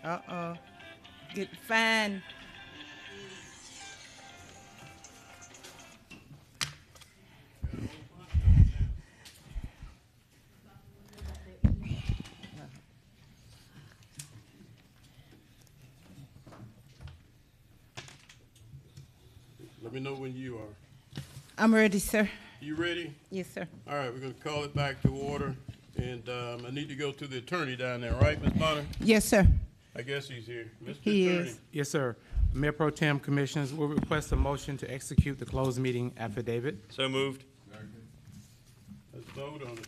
Uh-oh. Get fined. Let me know when you are. I'm ready, sir. You ready? Yes, sir. All right, we're going to call it back to order. And I need to go to the attorney down there, right, Ms. Bonner? Yes, sir. I guess he's here. Mr. He Attorney. is. Yes, sir. Mayor Pro Tem Commissioners will request a motion to execute the closed meeting affidavit. So moved. Let's vote on it.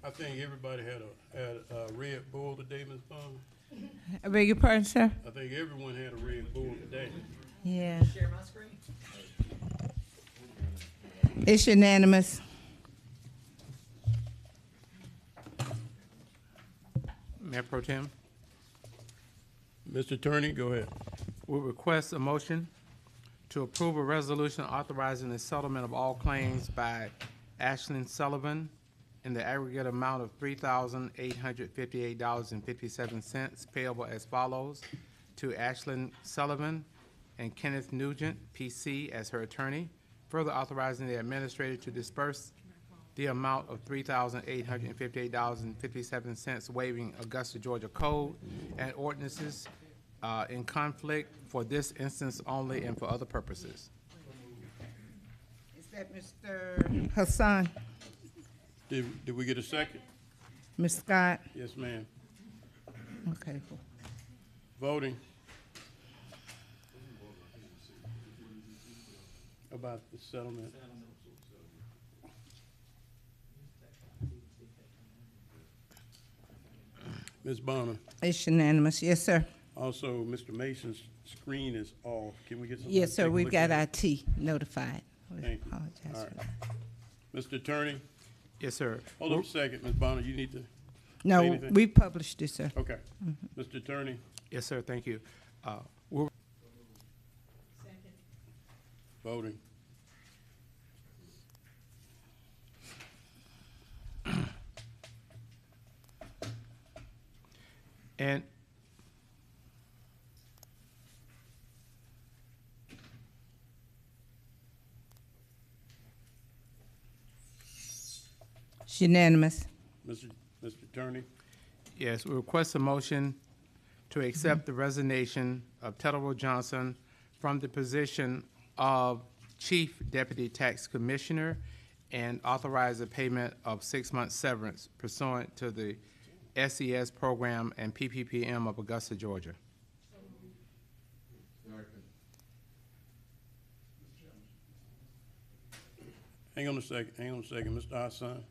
I think everybody had a Red Bull today, Ms. Bonner. I beg your pardon, sir? I think everyone had a Red Bull today. Yeah. It's unanimous. Mayor Pro Tem Mr. Attorney, go ahead. will request a motion to approve a resolution authorizing the settlement of all claims by Ashlyn Sullivan in the aggregate amount of $3,858.57 payable as follows to Ashlyn Sullivan and Kenneth Nugent, PC, as her attorney, further authorizing the administrator to disperse the amount of $3,858.57 waiving Augusta, Georgia Code and ordinances in conflict for this instance only and for other purposes. Is that Mr. Hassan? Did we get a second? Ms. Scott? Yes, ma'am. Okay. Voting. About the settlement. Ms. Bonner, It's unanimous. Yes, sir. also, Mr. Mason's screen is off. Can we get some? Yes, sir. We've got IT notified. We Thank you. apologize All for right. that. Mr. Attorney, Yes, sir. hold up a second, Ms. Bonner, you need to, No, anything? we published it, sir. okay. Mr. Attorney, Yes, sir. Thank you. We'll voting. And It's unanimous. Mr. Attorney, yes, we request a motion to accept the resignation of Tedder Johnson from the position of Chief Deputy Tax Commissioner and authorize the payment of 6-month severance pursuant to the SES program and PPPM of Augusta, Georgia. hang on a second, Mr. Hassan.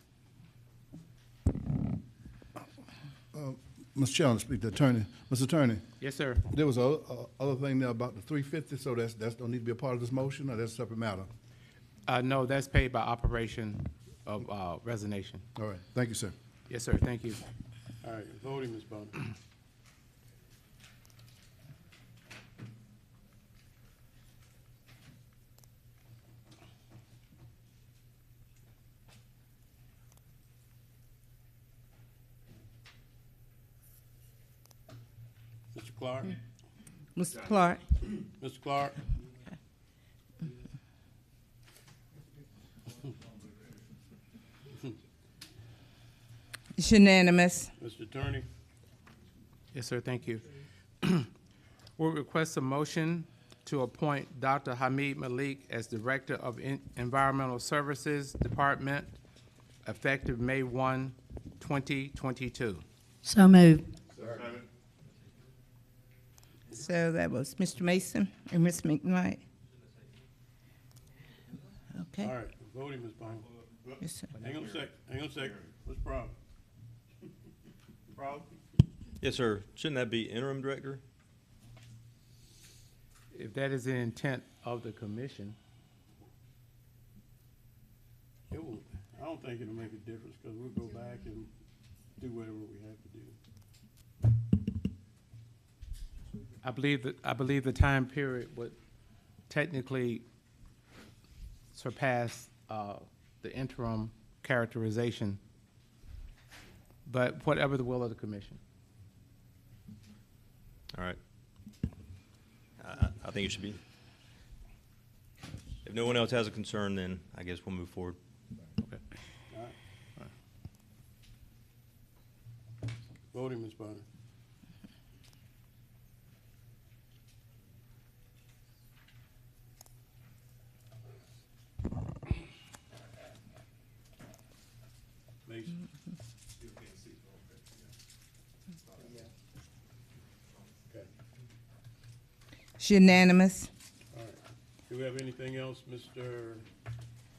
Mr. Chairman, speak to attorney. Mr. Attorney, Yes, sir. there was a other thing there about the 350, so that's don't need to be a part of this motion, or that's a separate matter? No, that's paid by operation of resignation. All right, thank you, sir. Yes, sir. Thank you. All right, voting, Ms. Bonner. Mr. Clark? Mr. Clark? Mr. Clark? It's unanimous. Mr. Attorney? Yes, sir. Thank you. We'll request a motion to appoint Dr. Hamid Malik as Director of Environmental Services Department effective May 1, 2022. So moved. So that was Mr. Mason and Ms. McKnight. All Okay. right, voting, Ms. Bonner. Yes, sir. Hang on a second. What's the problem? Problem? Yes, sir. Shouldn't that be interim director? If that is the intent of the commission, It will, I don't think it'll make a difference, because we'll go back and do whatever we have to do. I believe the time period would technically surpass the interim characterization, but whatever the will of the commission. All right. I think it should be. If no one else has a concern, then I guess we'll move forward. Okay. Voting, Ms. Bonner. Mason. Okay, It's unanimous. all right. Do we have anything else, Mr.?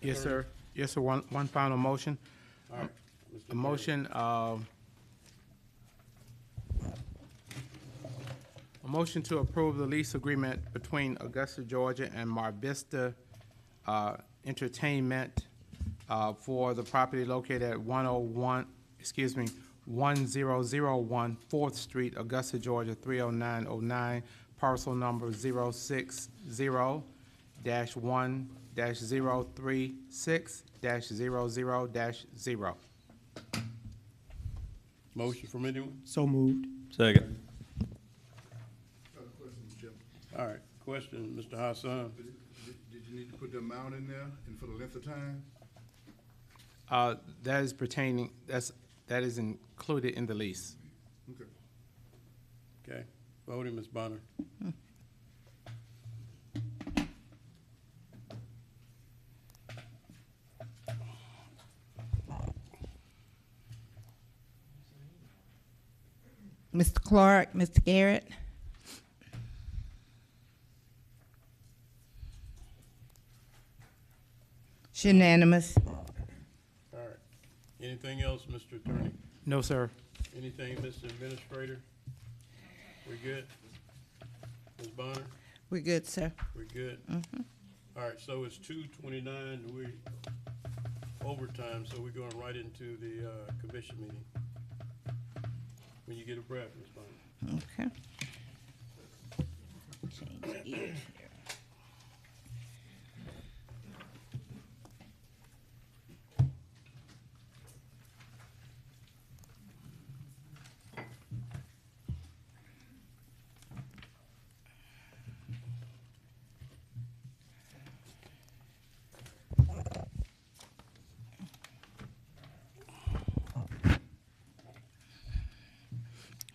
Yes, sir. Yes, sir. One final motion. All right. Mr. A motion, a motion to approve the lease agreement between Augusta, Georgia and Mar Vista Entertainment for the property located at 1001 4th Street, Augusta, Georgia, 30909, parcel number 060-1-036-00-0. Motion from anyone? So moved. Second. All right, question, Mr. Hassan. Did you need to put the amount in there and for the length of time? That is pertaining, that is included in the lease. Okay. Okay, voting, Ms. Bonner. Mr. Clark, Mr. Garrett. It's unanimous. All right. Anything else, Mr. Attorney? No, sir. Anything, Mr. Administrator? We good? Ms. Bonner? We're good, sir. We good? All right, so it's 2:29, we overtime, so we're going right into the commission meeting. When you get a breath, Ms. Bonner. Okay. Change gears here.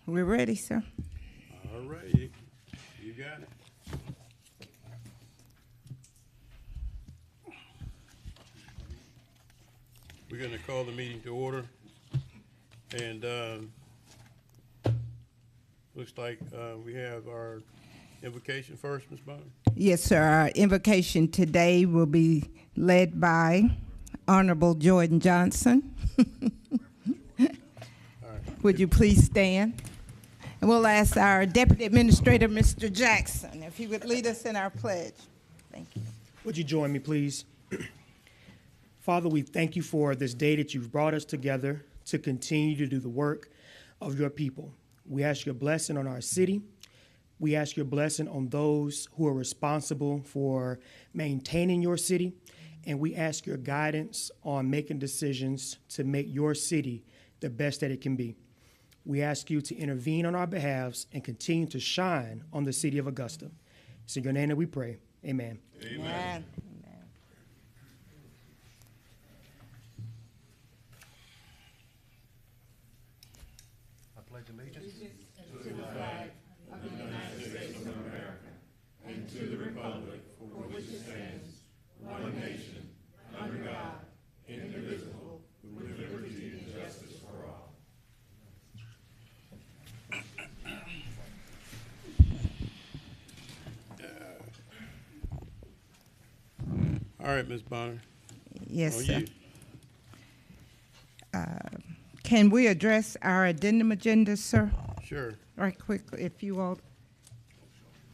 We're ready, sir. All right, you got it. We're gonna call the meeting to order. And looks like we have our invocation first, Ms. Bonner. Yes, sir. Our invocation today will be led by Honorable Jordan Johnson. All right. Would you please stand? And we'll ask our Deputy Administrator, Mr. Jackson, if he would lead us in our pledge. Thank you. Would you join me, please? Father, we thank you for this day that you've brought us together to continue to do the work of your people. We ask your blessing on our city. We ask your blessing on those who are responsible for maintaining your city. And we ask your guidance on making decisions to make your city the best that it can be. We ask you to intervene on our behalves and continue to shine on the city of Augusta. It's in your name that we pray. Amen. Amen. I pledge allegiance. All right, Ms. Bonner. Yes, On sir. you. Can we address our addendum agenda, sir? Sure. Right quickly, if you all.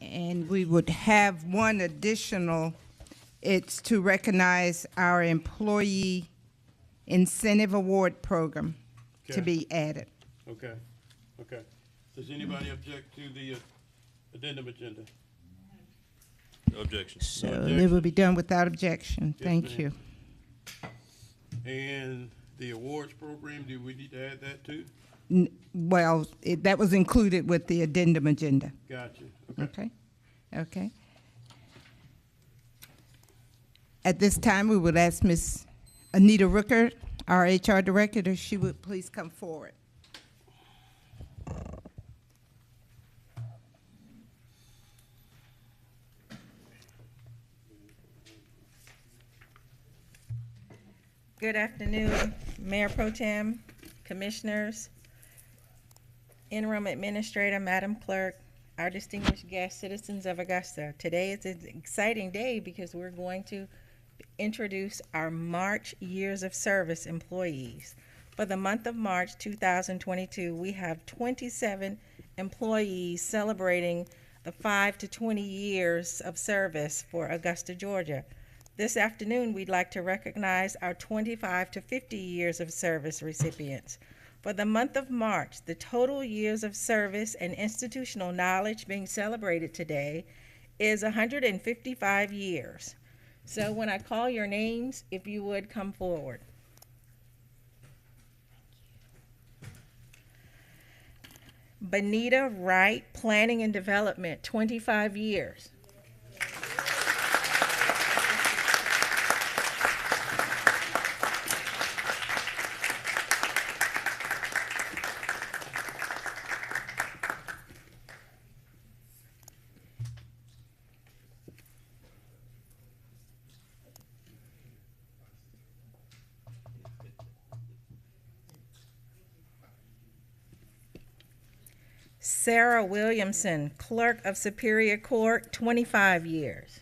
And we would have one additional. It's to recognize our employee incentive award program to Okay. be added. Okay, okay. Does anybody object to the Addendum agenda. No objections. So objection. it will be done without objection. Yes, Thank ma'am. you. And the awards program, do we need to add that too? Well, that was included with the addendum agenda. Gotcha. Okay. Okay, okay. At this time, we would ask Ms. Anita Rooker, our HR director, if she would please come forward. Good afternoon, Mayor Pro Tem, Commissioners, Interim Administrator, Madam Clerk, our distinguished guests, citizens of Augusta. Today is an exciting day because we're going to introduce our March Years of Service employees. For the month of March 2022, we have 27 employees celebrating the 5 to 20 years of service for Augusta, Georgia. This afternoon, we'd like to recognize our 25 to 50 years of service recipients. For the month of March, the total years of service and institutional knowledge being celebrated today is 155 years. So when I call your names, if you would come forward. Benita Wright, Planning and Development, 25 years. Sarah Williamson, Clerk of Superior Court, 25 years.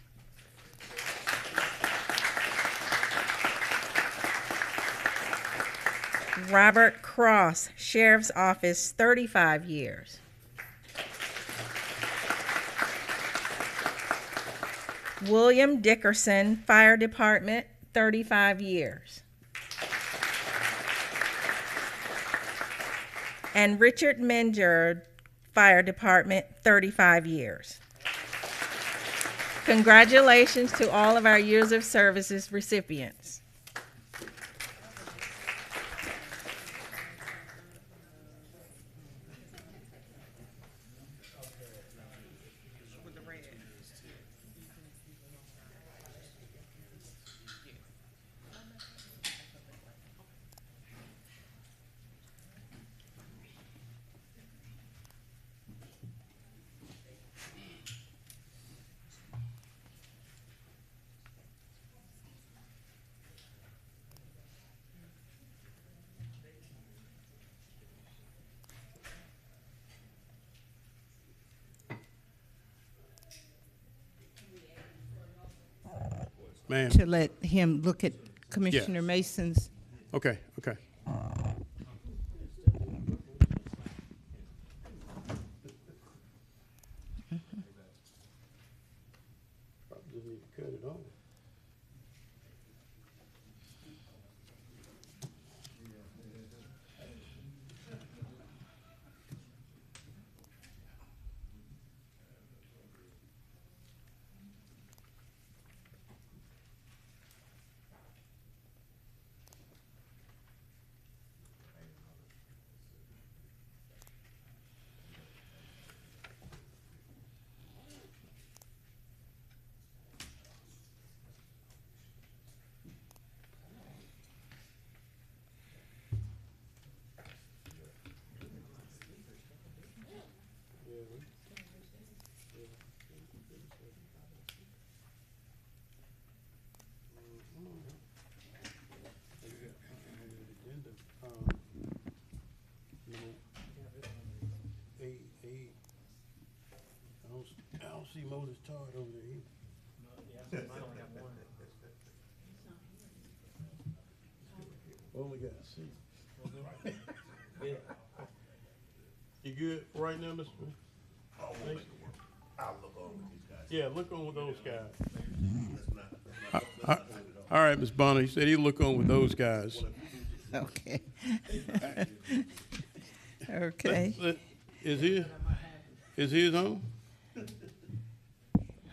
Robert Cross, Sheriff's Office, 35 years. William Dickerson, Fire Department, 35 years. And Richard Menger, Fire Department, 35 years. Congratulations to all of our years of services recipients. Ma'am. To let him look at Commissioner Mason's. Okay, okay. Probably just need to cut it off. I don't see Moses Todd over there either. Only got C. You good right now, Mr. Mason? I'll look on with these guys. Yeah, look on with those guys. All right, Ms. Bonner, he said he'd look on with those guys. Okay. Okay. Is his on?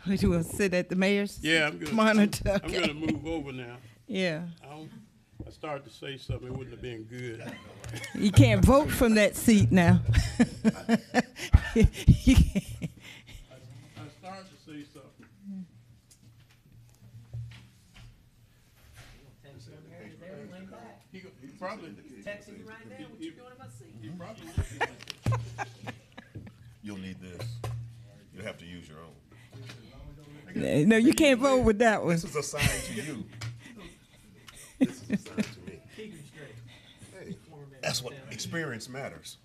Would you want to sit at the mayor's Yeah, I'm gonna, monitor? I'm gonna move over now. Yeah. I started to say something, it wouldn't have been good. You can't vote from that seat now. You can't. I started to say something. He probably. Texting you right now, what you doing in my seat? He probably. You'll need this. You'll have to use your own. No, you can't vote with that one. This is assigned to you. This is assigned to me. Hey, that's what experience matters.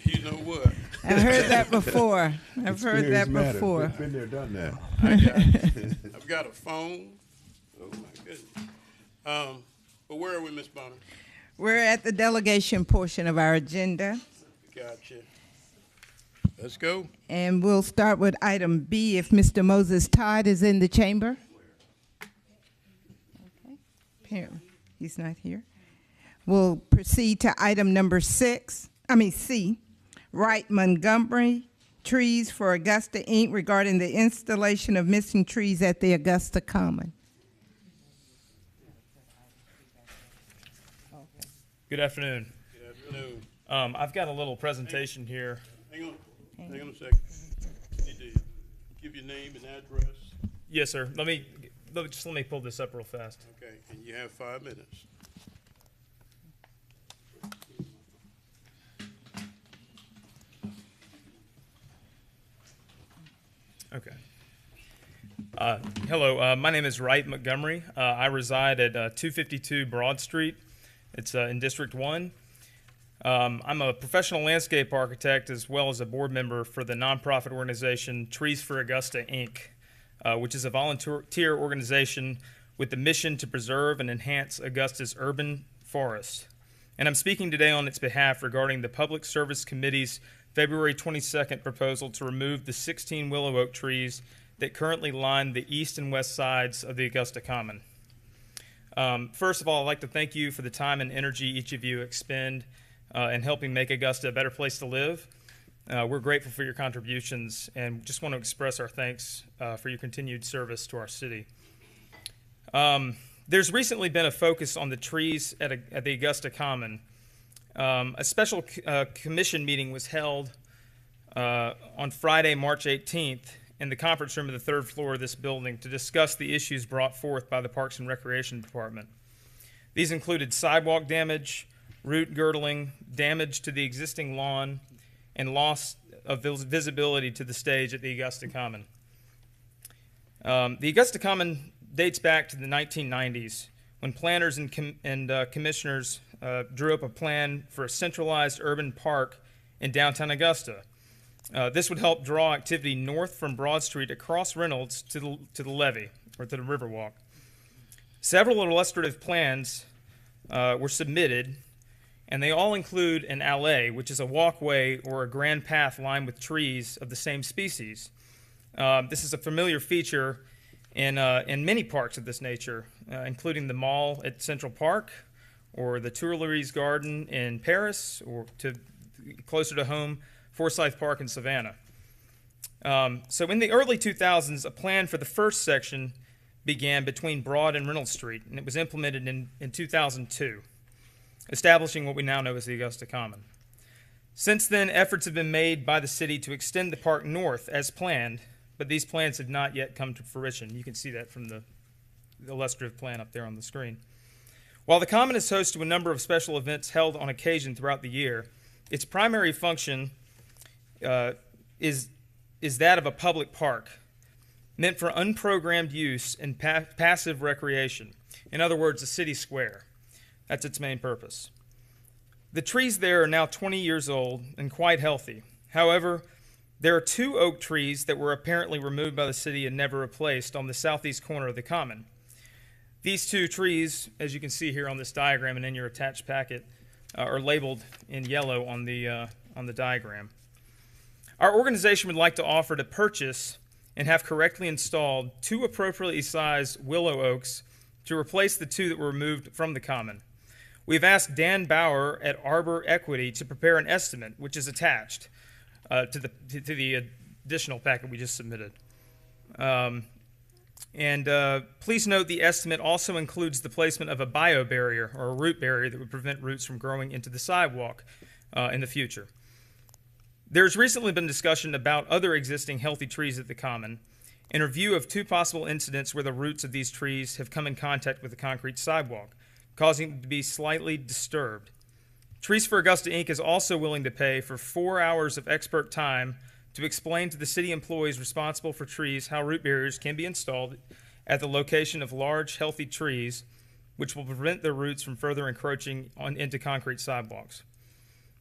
You know what? I've heard that before. I've heard that before. Been there, done that. I've got a phone. Oh my goodness. But where are we, Miss Bonner? We're at the delegation portion of our agenda, Gotcha. Let's go. and we'll start with item B if Mr. Moses Todd is in the chamber. Okay. Apparently, he's not here. We'll proceed to item number C, Wright Montgomery Trees for Augusta, Inc. regarding the installation of missing trees at the Augusta Common. Good afternoon. Good afternoon. I've got a little presentation here. Hang on a second. Need to give your name and address. Yes, sir. Let me pull this up real fast. Okay, and you have 5 minutes. Okay. Hello, my name is Wright Montgomery. I reside at 252 Broad Street. It's in District 1. I'm a professional landscape architect as well as a board member for the nonprofit organization Trees for Augusta, Inc., which is a volunteer organization with the mission to preserve and enhance Augusta's urban forest. And I'm speaking today on its behalf regarding the Public Service Committee's February 22nd proposal to remove the 16 willow oak trees that currently line the east and west sides of the Augusta Common. First of all, I'd like to thank you for the time and energy each of you expend in helping make Augusta a better place to live. We're grateful for your contributions and just want to express our thanks for your continued service to our city. There's recently been a focus on the trees at the Augusta Common. A special commission meeting was held on Friday, March 18th, in the conference room of the third floor of this building to discuss the issues brought forth by the Parks and Recreation Department. These included sidewalk damage, root girdling, damage to the existing lawn, and loss of visibility to the stage at the Augusta Common. The Augusta Common dates back to the 1990s when planners and commissioners drew up a plan for a centralized urban park in downtown Augusta. This would help draw activity north from Broad Street across Reynolds to the levee, or to the Riverwalk. Several illustrative plans were submitted, and they all include an allée, which is a walkway or a grand path lined with trees of the same species. This is a familiar feature in many parks of this nature, including the mall at Central Park, or the Tuileries Garden in Paris, or closer to home, Forsyth Park in Savannah. So in the early 2000s, a plan for the first section began between Broad and Reynolds Street, and it was implemented in 2002, establishing what we now know as the Augusta Common. Since then, efforts have been made by the city to extend the park north as planned, but these plans have not yet come to fruition. You can see that from the illustrative plan up there on the screen. While the Common is host to a number of special events held on occasion throughout the year, its primary function is that of a public park, meant for unprogrammed use and passive recreation. In other words, a city square. That's its main purpose. The trees there are now 20 years old and quite healthy. However, there are 2 oak trees that were apparently removed by the city and never replaced on the southeast corner of the Common. These 2 trees, as you can see here on this diagram and in your attached packet, are labeled in yellow on the diagram. Our organization would like to offer to purchase and have correctly installed 2 appropriately sized willow oaks to replace the 2 that were removed from the Common. We've asked Dan Bauer at Arbor Equity to prepare an estimate, which is attached, to the additional packet we just submitted. Please note the estimate also includes the placement of a bio barrier or a root barrier that would prevent roots from growing into the sidewalk in the future. There's recently been discussion about other existing healthy trees at the Common and a review of 2 possible incidents where the roots of these trees have come in contact with the concrete sidewalk, causing them to be slightly disturbed. Trees for Augusta, Inc. is also willing to pay for 4 hours of expert time to explain to the city employees responsible for trees how root barriers can be installed at the location of large, healthy trees, which will prevent their roots from further encroaching into concrete sidewalks.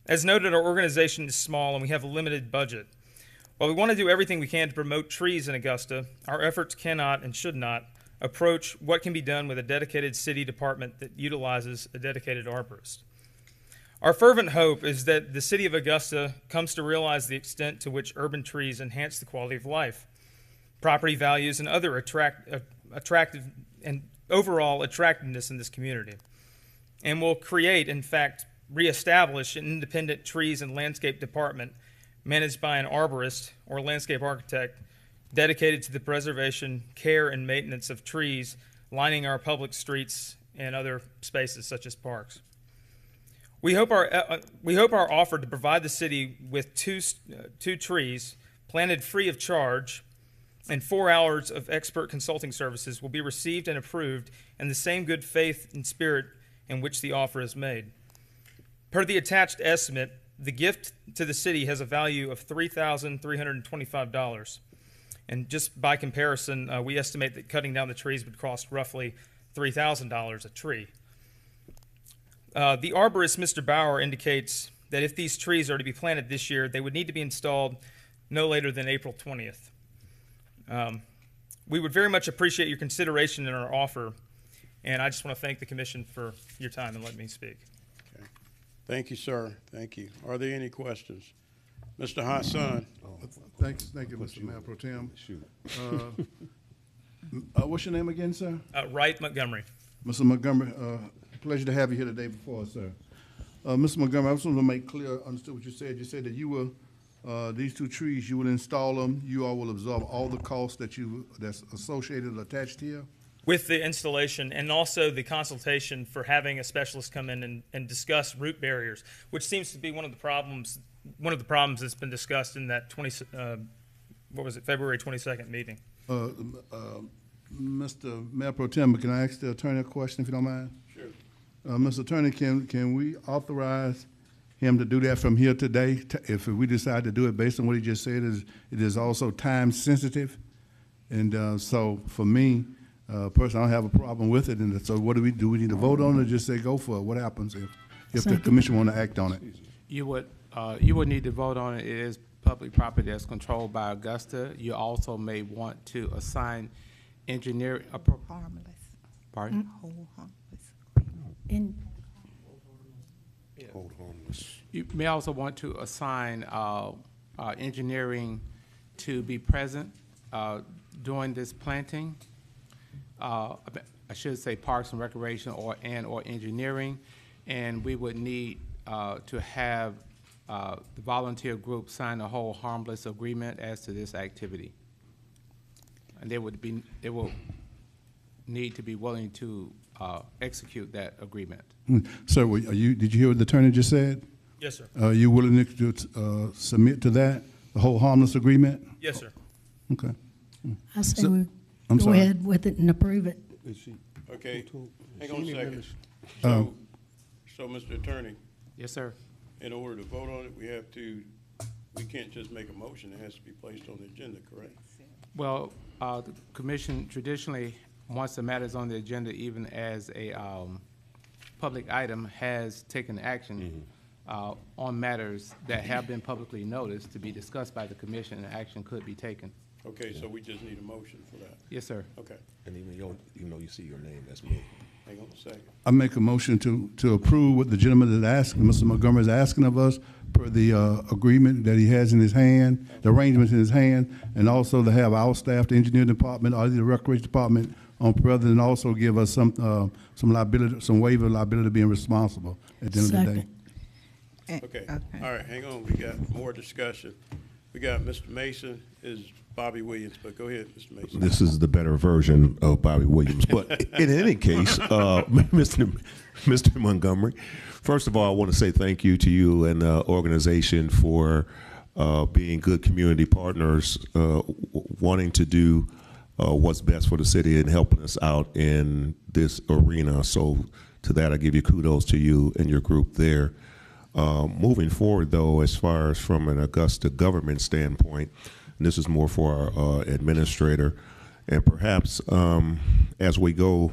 As noted, our organization is small and we have a limited budget. While we want to do everything we can to promote trees in Augusta, our efforts cannot and should not approach what can be done with a dedicated city department that utilizes a dedicated arborist. Our fervent hope is that the city of Augusta comes to realize the extent to which urban trees enhance the quality of life, property values, and other attractive and overall attractiveness in this community, and will create, in fact, reestablish an independent trees and landscape department managed by an arborist or landscape architect dedicated to the preservation, care, and maintenance of trees lining our public streets and other spaces such as parks. We hope our offer to provide the city with two trees planted free of charge and 4 hours of expert consulting services will be received and approved in the same good faith and spirit in which the offer is made. Per the attached estimate, the gift to the city has a value of $3,325. And just by comparison, we estimate that cutting down the trees would cost roughly $3,000 a tree. The arborist, Mr. Bauer, indicates that if these trees are to be planted this year, they would need to be installed no later than April 20th. We would very much appreciate your consideration in our offer, and I just want to thank the commission for your time and letting me speak. Okay. Thank you, sir. Thank you. Are there any questions? Mr. Hassan. Thank you, Mr. Mayor Pro Tem. What's your name again, sir? Wright Montgomery. Mr. Montgomery, pleasure to have you here today before us, sir. Mr. Montgomery, I just want to make clear, understood what you said. You said that you will, these two trees, you will install them. You all will absorb all the costs that's associated or attached here? With the installation and also the consultation for having a specialist come in and discuss root barriers, which seems to be one of the problems that's been discussed in that February 22nd meeting. Mr. Mayor Pro Tem, can I ask the attorney a question, if you don't mind? Sure. Mr. Attorney, can we authorize him to do that from here today? If we decide to do it based on what he just said, it is also time sensitive. And so for me, personally, I don't have a problem with it. And so what do? We need to vote on it or just say go for it? What happens if the commission want to act on it? You would need to vote on it. It is public property that's controlled by Augusta. You also may want to assign engineering. Harmless. Pardon? Hold harmless. Hold harmless. You may also want to assign engineering to be present during this planting. I should say Parks and Recreation or engineering, and we would need to have the volunteer group sign a hold harmless agreement as to this activity, and they will need to be willing to execute that agreement. Sir, did you hear what the attorney just said? Yes, sir. Are you willing to submit to that, the whole harmless agreement? Yes, sir. Okay. I say we I'm go sorry. ahead with it and approve it. Okay, hang on a second. So, Mr. Attorney, Yes, sir. in order to vote on it, we can't just make a motion. It has to be placed on the agenda, correct? Well, the commission traditionally, once the matter is on the agenda, even as a public item, has taken action on matters that have been publicly noticed to be discussed by the commission, and action could be taken. Okay, so we just need a motion for that. Yes, sir. Okay, And even though you see your name, that's me. hang on a second. I make a motion to approve what the gentleman is asking, Mr. Montgomery is asking of us per the agreement that he has in his hand, the arrangements in his hand, and also to have our staff, the engineering department, or the recreation department on present, and also give us some liability, some waiver of liability being responsible at the end of the day. Second. Okay, all right, hang on, we got more discussion. We got Mr. Mason is Bobby Williams, but go ahead, Mr. Mason. This is the better version of Bobby Williams. But in any case, Mr. Montgomery, first of all, I want to say thank you to you and the organization for being good community partners, wanting to do what's best for the city and helping us out in this arena. So to that, I give you kudos to you and your group there. Moving forward, though, as far as from an Augusta government standpoint, and this is more for our administrator, and perhaps as we go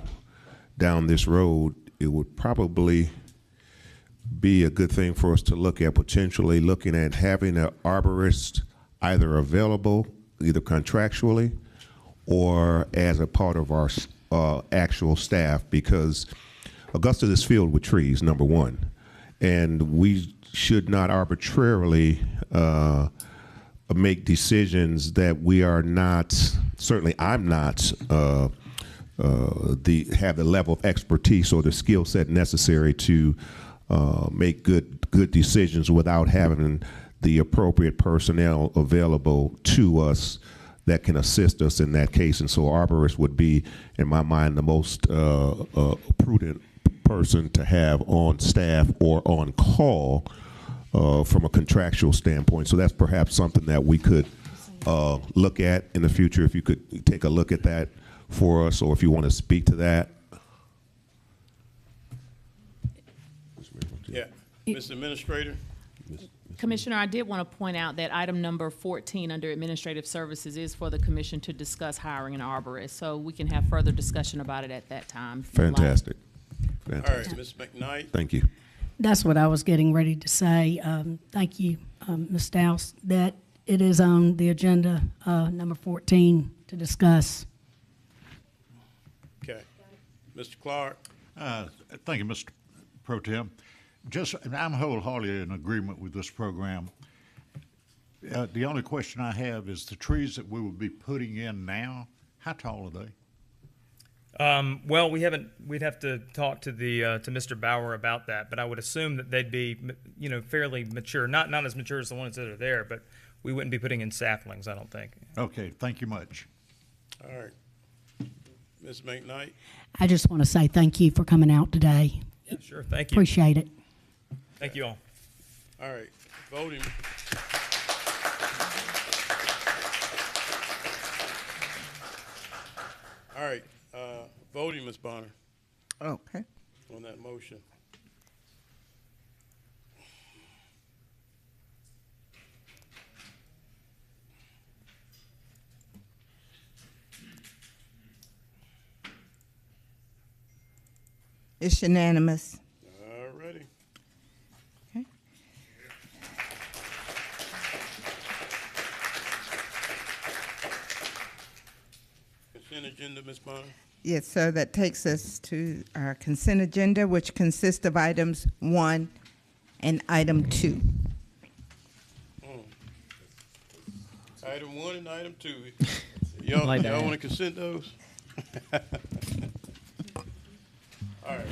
down this road, it would probably be a good thing for us to look at potentially looking at having an arborist either available, either contractually or as a part of our actual staff, because Augusta is filled with trees, number one, and we should not arbitrarily make decisions that we are not, certainly I'm not, have the level of expertise or the skill set necessary to make good decisions without having the appropriate personnel available to us that can assist us in that case. And so arborist would be, in my mind, the most prudent person to have on staff or on call from a contractual standpoint. So that's perhaps something that we could look at in the future, if you could take a look at that for us, or if you want to speak to that. Yeah, Mr. Administrator? Commissioner, I did want to point out that item number 14 under Administrative Services is for the commission to discuss hiring an arborist, so we can have further discussion about it at that time. Fantastic. All right, Ms. McKnight? Thank you. That's what I was getting ready to say. Thank you, Ms. Dowse, that it is on the agenda, number 14, to discuss. Okay. Mr. Clark? Thank you, Mr. Pro Tem. I'm wholeheartedly in agreement with this program. The only question I have is the trees that we will be putting in now, how tall are they? Well, we'd have to talk to to Mr. Bauer about that, but I would assume that they'd be, fairly mature, not as mature as the ones that are there, but we wouldn't be putting in saplings, I don't think. Okay, thank you much. All right. Ms. McKnight? I just want to say thank you for coming out today. Yeah, sure, thank you. Appreciate it. Thank you all. All right, voting. All right, voting, Ms. Bonner, Okay. on that motion. It's unanimous. All righty. Okay. Consent agenda, Ms. Bonner? Yes, sir. That takes us to our consent agenda, which consists of items 1 and item 2. Item 1 and item 2. Y'all want to consent those? All right.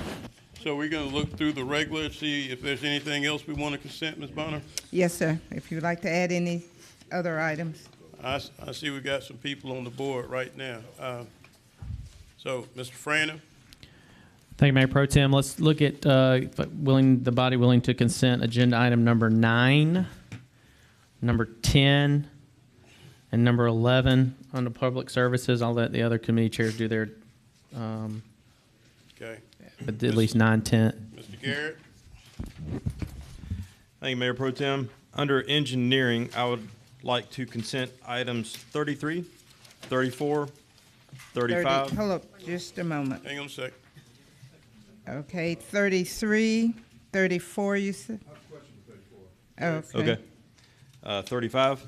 So we're going to look through the regular and see if there's anything else we want to consent, Ms. Bonner? Yes, sir. If you'd like to add any other items. I see we got some people on the board right now. So, Mr. Frander? Thank you, Mayor Pro Tem. Let's look at the body willing to consent agenda item number 9, number 10, and number 11 on the public services. I'll let the other committee chairs do their, Okay. but at least 9, 10. Mr. Garrett? Thank you, Mayor Pro Tem. Under engineering, I would like to consent items 33, 34, 35. Hold up just a moment. Hang on a sec. Okay, 33, 34, you said? Okay. Okay. 35,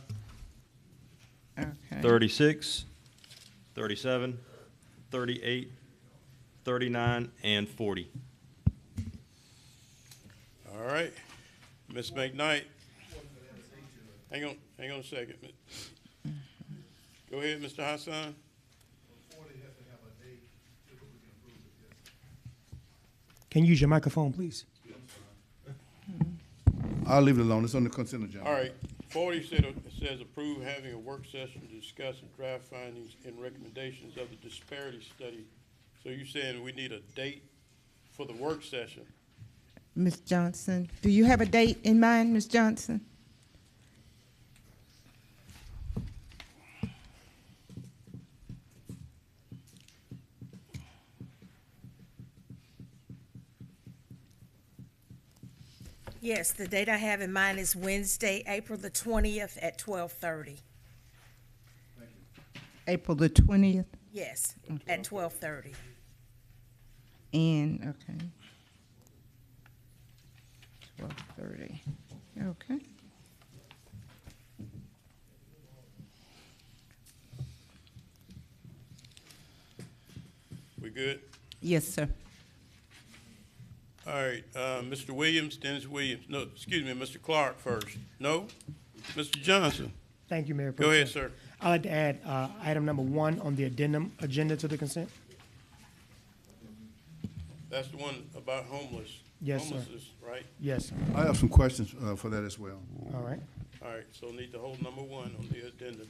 Okay. 36, 37, 38, 39, and 40. All right. Ms. McKnight? Hang on a second. Go ahead, Mr. Hassan. Can you use your microphone, please? I'll leave it alone. It's on the consent agenda. All right, 40 says approve having a work session to discuss and draft findings and recommendations of the disparity study. So you're saying we need a date for the work session? Ms. Johnson, do you have a date in mind, Ms. Johnson? Yes, the date I have in mind is Wednesday, April the 20th at 12:30. April the 20th? Yes, at 12:30. And, okay. 12:30, okay. We good? Yes, sir. All right, Mr. Williams, Dennis Williams. No, excuse me, Mr. Clark first. No? Mr. Johnson? Thank you, Mayor Pro Go Tem. ahead, sir. I'd like to add item number 1 on the addendum agenda to the consent. That's the one about homeless. Yes, sir. Homelessness, right? Yes, sir. I have some questions for that as well. All right. All right, so need to hold number 1 on the addendum.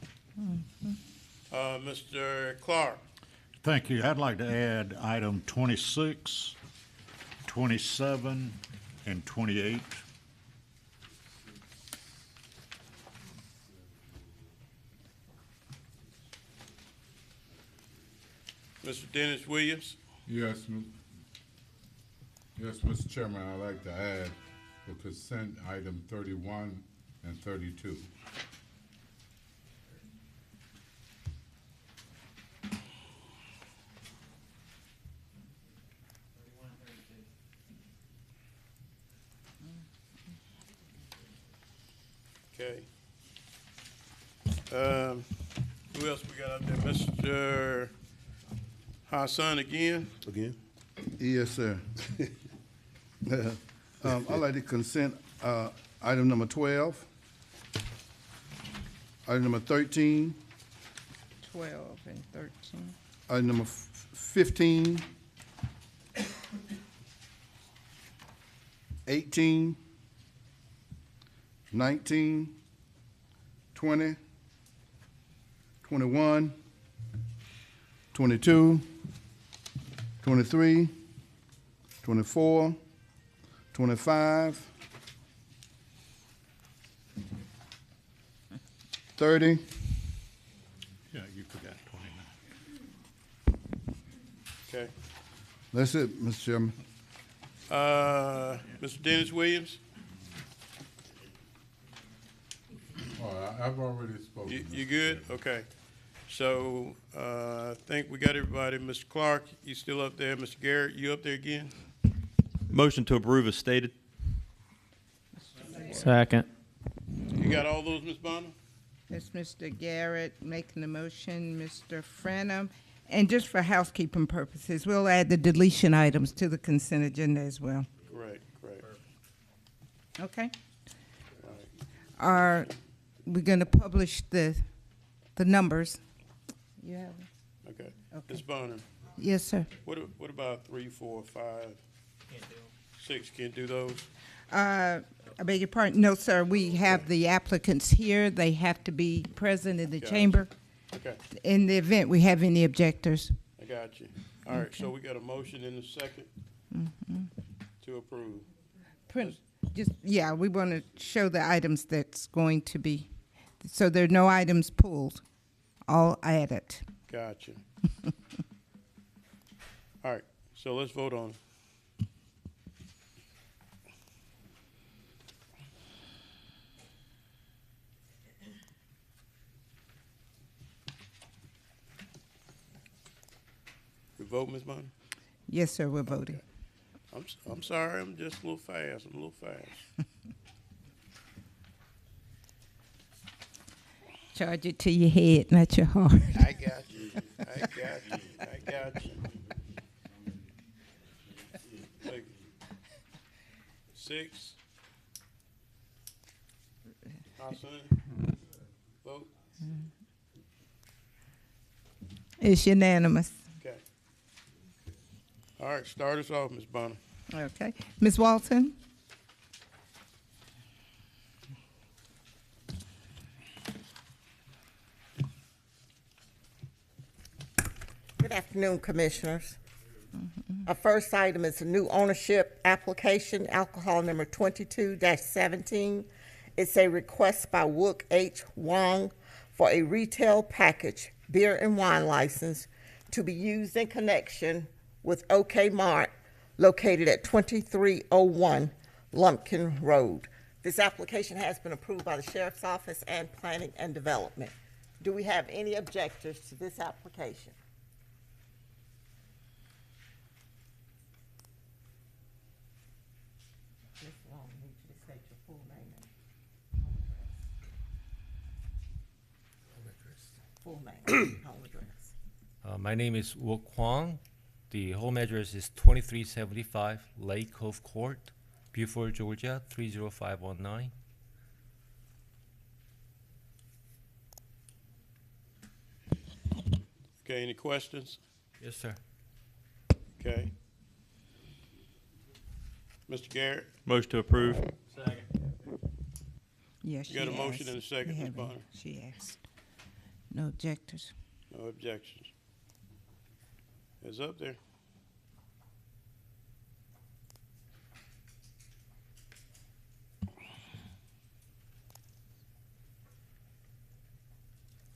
Mr. Clark? Thank you. I'd like to add item 26, 27, and 28. Mr. Dennis Williams? Yes, Mr. Chairman, I'd like to add for consent item 31 and 32. Okay. Who else we got up there? Mr. Hassan again? Again? Yes, sir. I'd like to consent item number 12, item number 13, 12 and 13. item number 15, 18, 19, 20, 21, 22, 23, 24, 25, 30, Yeah, you forgot 29. Okay. that's it, Mr. Chairman. Mr. Dennis Williams? I've already spoken. You good? Okay. So, I think we got everybody. Mr. Clark, you still up there? Mr. Garrett, you up there again? Motion to approve as stated. Second. You got all those, Ms. Bonner? That's Mr. Garrett making the motion, Mr. Franum. And just for housekeeping purposes, we'll add the deletion items to the consent agenda as well. Correct. Okay? Are we going to publish the numbers? You have them? Okay. Okay. Ms. Bonner, Yes, sir. what about 3, 4, 5, 6? Can't do those? I beg your pardon? No, sir. We have the applicants here. They have to be present in the Gotcha. chamber. Okay, In the event we have any objectors. I got you. All right, so we got a motion in a second to approve. We want to show the items that's going to be, so there are no items pulled, all added. Got you. All right, so let's vote on it. We vote, Ms. Bonner? Yes, sir, we're voting. I'm sorry, I'm just a little fast. I'm a little fast. Charge it to your head, not your heart. I got you. I got you. Like, 6. Hassan, vote. It's unanimous. Okay. All right, start us off, Ms. Bonner. Okay. Ms. Walton? Afternoon, Commissioners. Our first item is a new ownership application, alcohol number 22-17. It's a request by Wook H. Wong for a retail package beer and wine license to be used in connection with OK Mart located at 2301 Lumpkin Road. This application has been approved by the Sheriff's Office and Planning and Development. Do we have any objectors to this application? Ms. Long, I need you to state your full name and full name, home address. My name is Wook Hwang. The home address is 2375 Lake Cove Court, Beaufort, Georgia 30519. Okay, any questions? Yes, sir. Okay. Mr. Garrett? Motion to approve. Yes, You got a motion and a second, Ms. Bonner? She asked. No objectors. No objections. It's up there.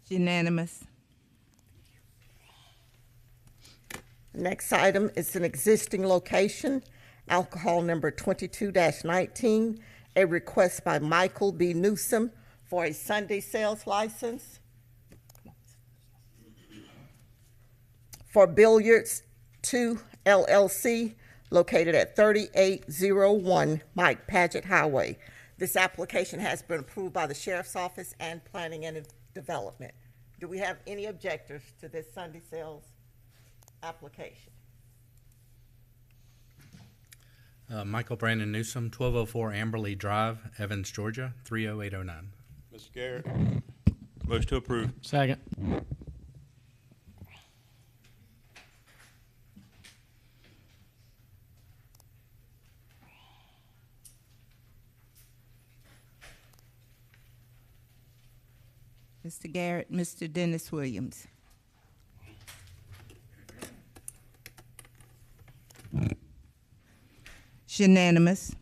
It's unanimous. Next item is an existing location, alcohol number 22-19, a request by Michael B. Newsom for a Sunday sales license for Billiards 2 LLC located at 3801 Mike Paget Highway. This application has been approved by the Sheriff's Office and Planning and Development. Do we have any objectors to this Sunday sales application? Michael Brandon Newsom, 1204 Amberley Drive, Evans, Georgia, 30809. Mr. Garrett? Motion to approve. Second. Mr. Garrett, Mr. Dennis Williams. It's unanimous.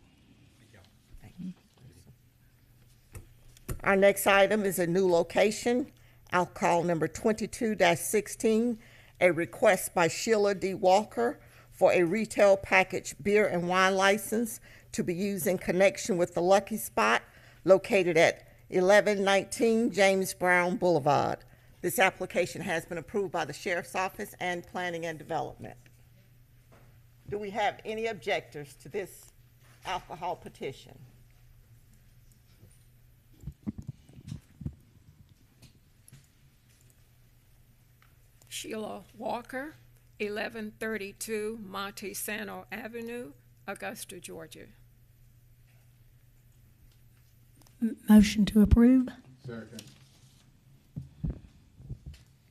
Our next item is a new location, alcohol number 22-16, a request by Sheila D. Walker for a retail package beer and wine license to be used in connection with the Lucky Spot located at 1119 James Brown Boulevard. This application has been approved by the Sheriff's Office and Planning and Development. Do we have any objectors to this alcohol petition? Sheila Walker, 1132 Montesano Avenue, Augusta, Georgia. Motion to approve. Second.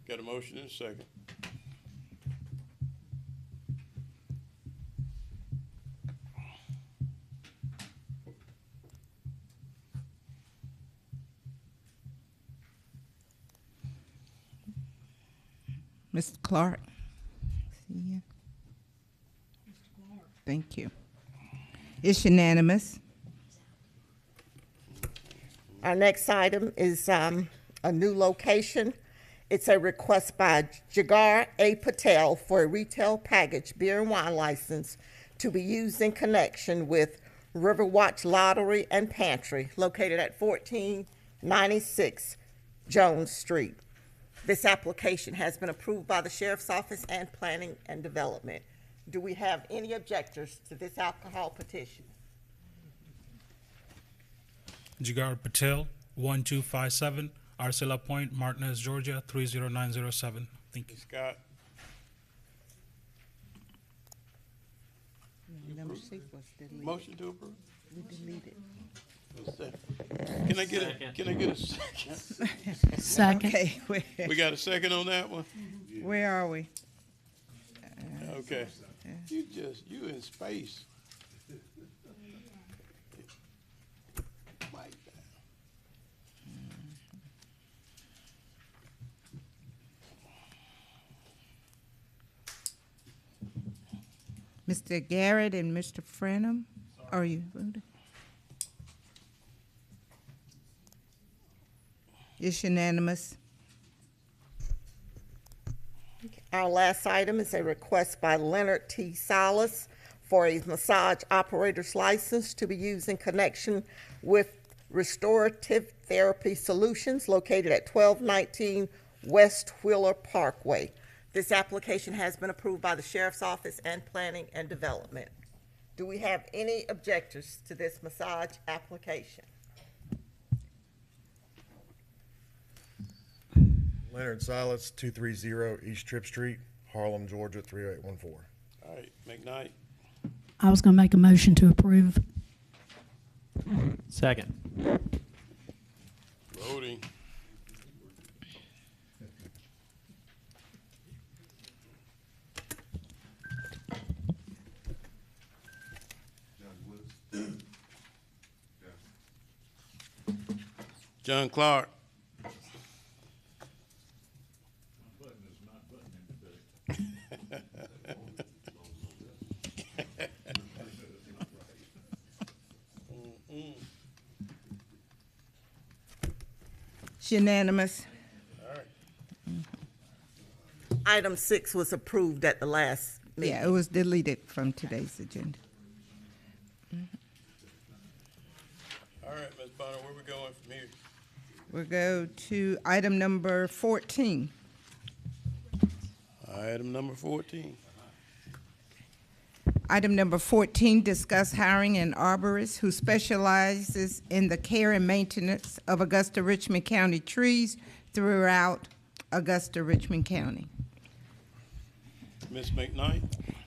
Got a motion and a second. Mr. Clark. See ya. Thank you. It's unanimous. Our next item is a new location. It's a request by Jagar A. Patel for a retail package beer and wine license to be used in connection with Riverwatch Lottery and Pantry located at 1496 Jones Street. This application has been approved by the Sheriff's Office and Planning and Development. Do we have any objectors to this alcohol petition? Jigar Patel, 1257 Arcilla Point, Martinez, Georgia, 30907. Thank you. Scott? Number 6 was deleted. Motion to approve? We deleted. Can I get a second? Second. Okay, We got a second on that one? where are we? Okay. You in space. Mr. Garrett and Mr. Frenham, are you voting? It's unanimous. Our last item is a request by Leonard T. Salas for a massage operator's license to be used in connection with Restorative Therapy Solutions located at 1219 West Wheeler Parkway. This application has been approved by the Sheriff's Office and Planning and Development. Do we have any objectors to this massage application? Leonard Silas, 230 East Tripp Street, Harlem, Georgia, 30814. All right, McKnight. I was going to make a motion to approve. Second. Voting. John Clark. It's unanimous. Item 6 was approved at the last meeting. Yeah, it was deleted from today's agenda. All right, Ms. Bonner, where we going from here? We'll go to item number 14. Item number 14. Item number 14, discuss hiring an arborist who specializes in the care and maintenance of Augusta Richmond County trees throughout Augusta Richmond County. Ms. McKnight?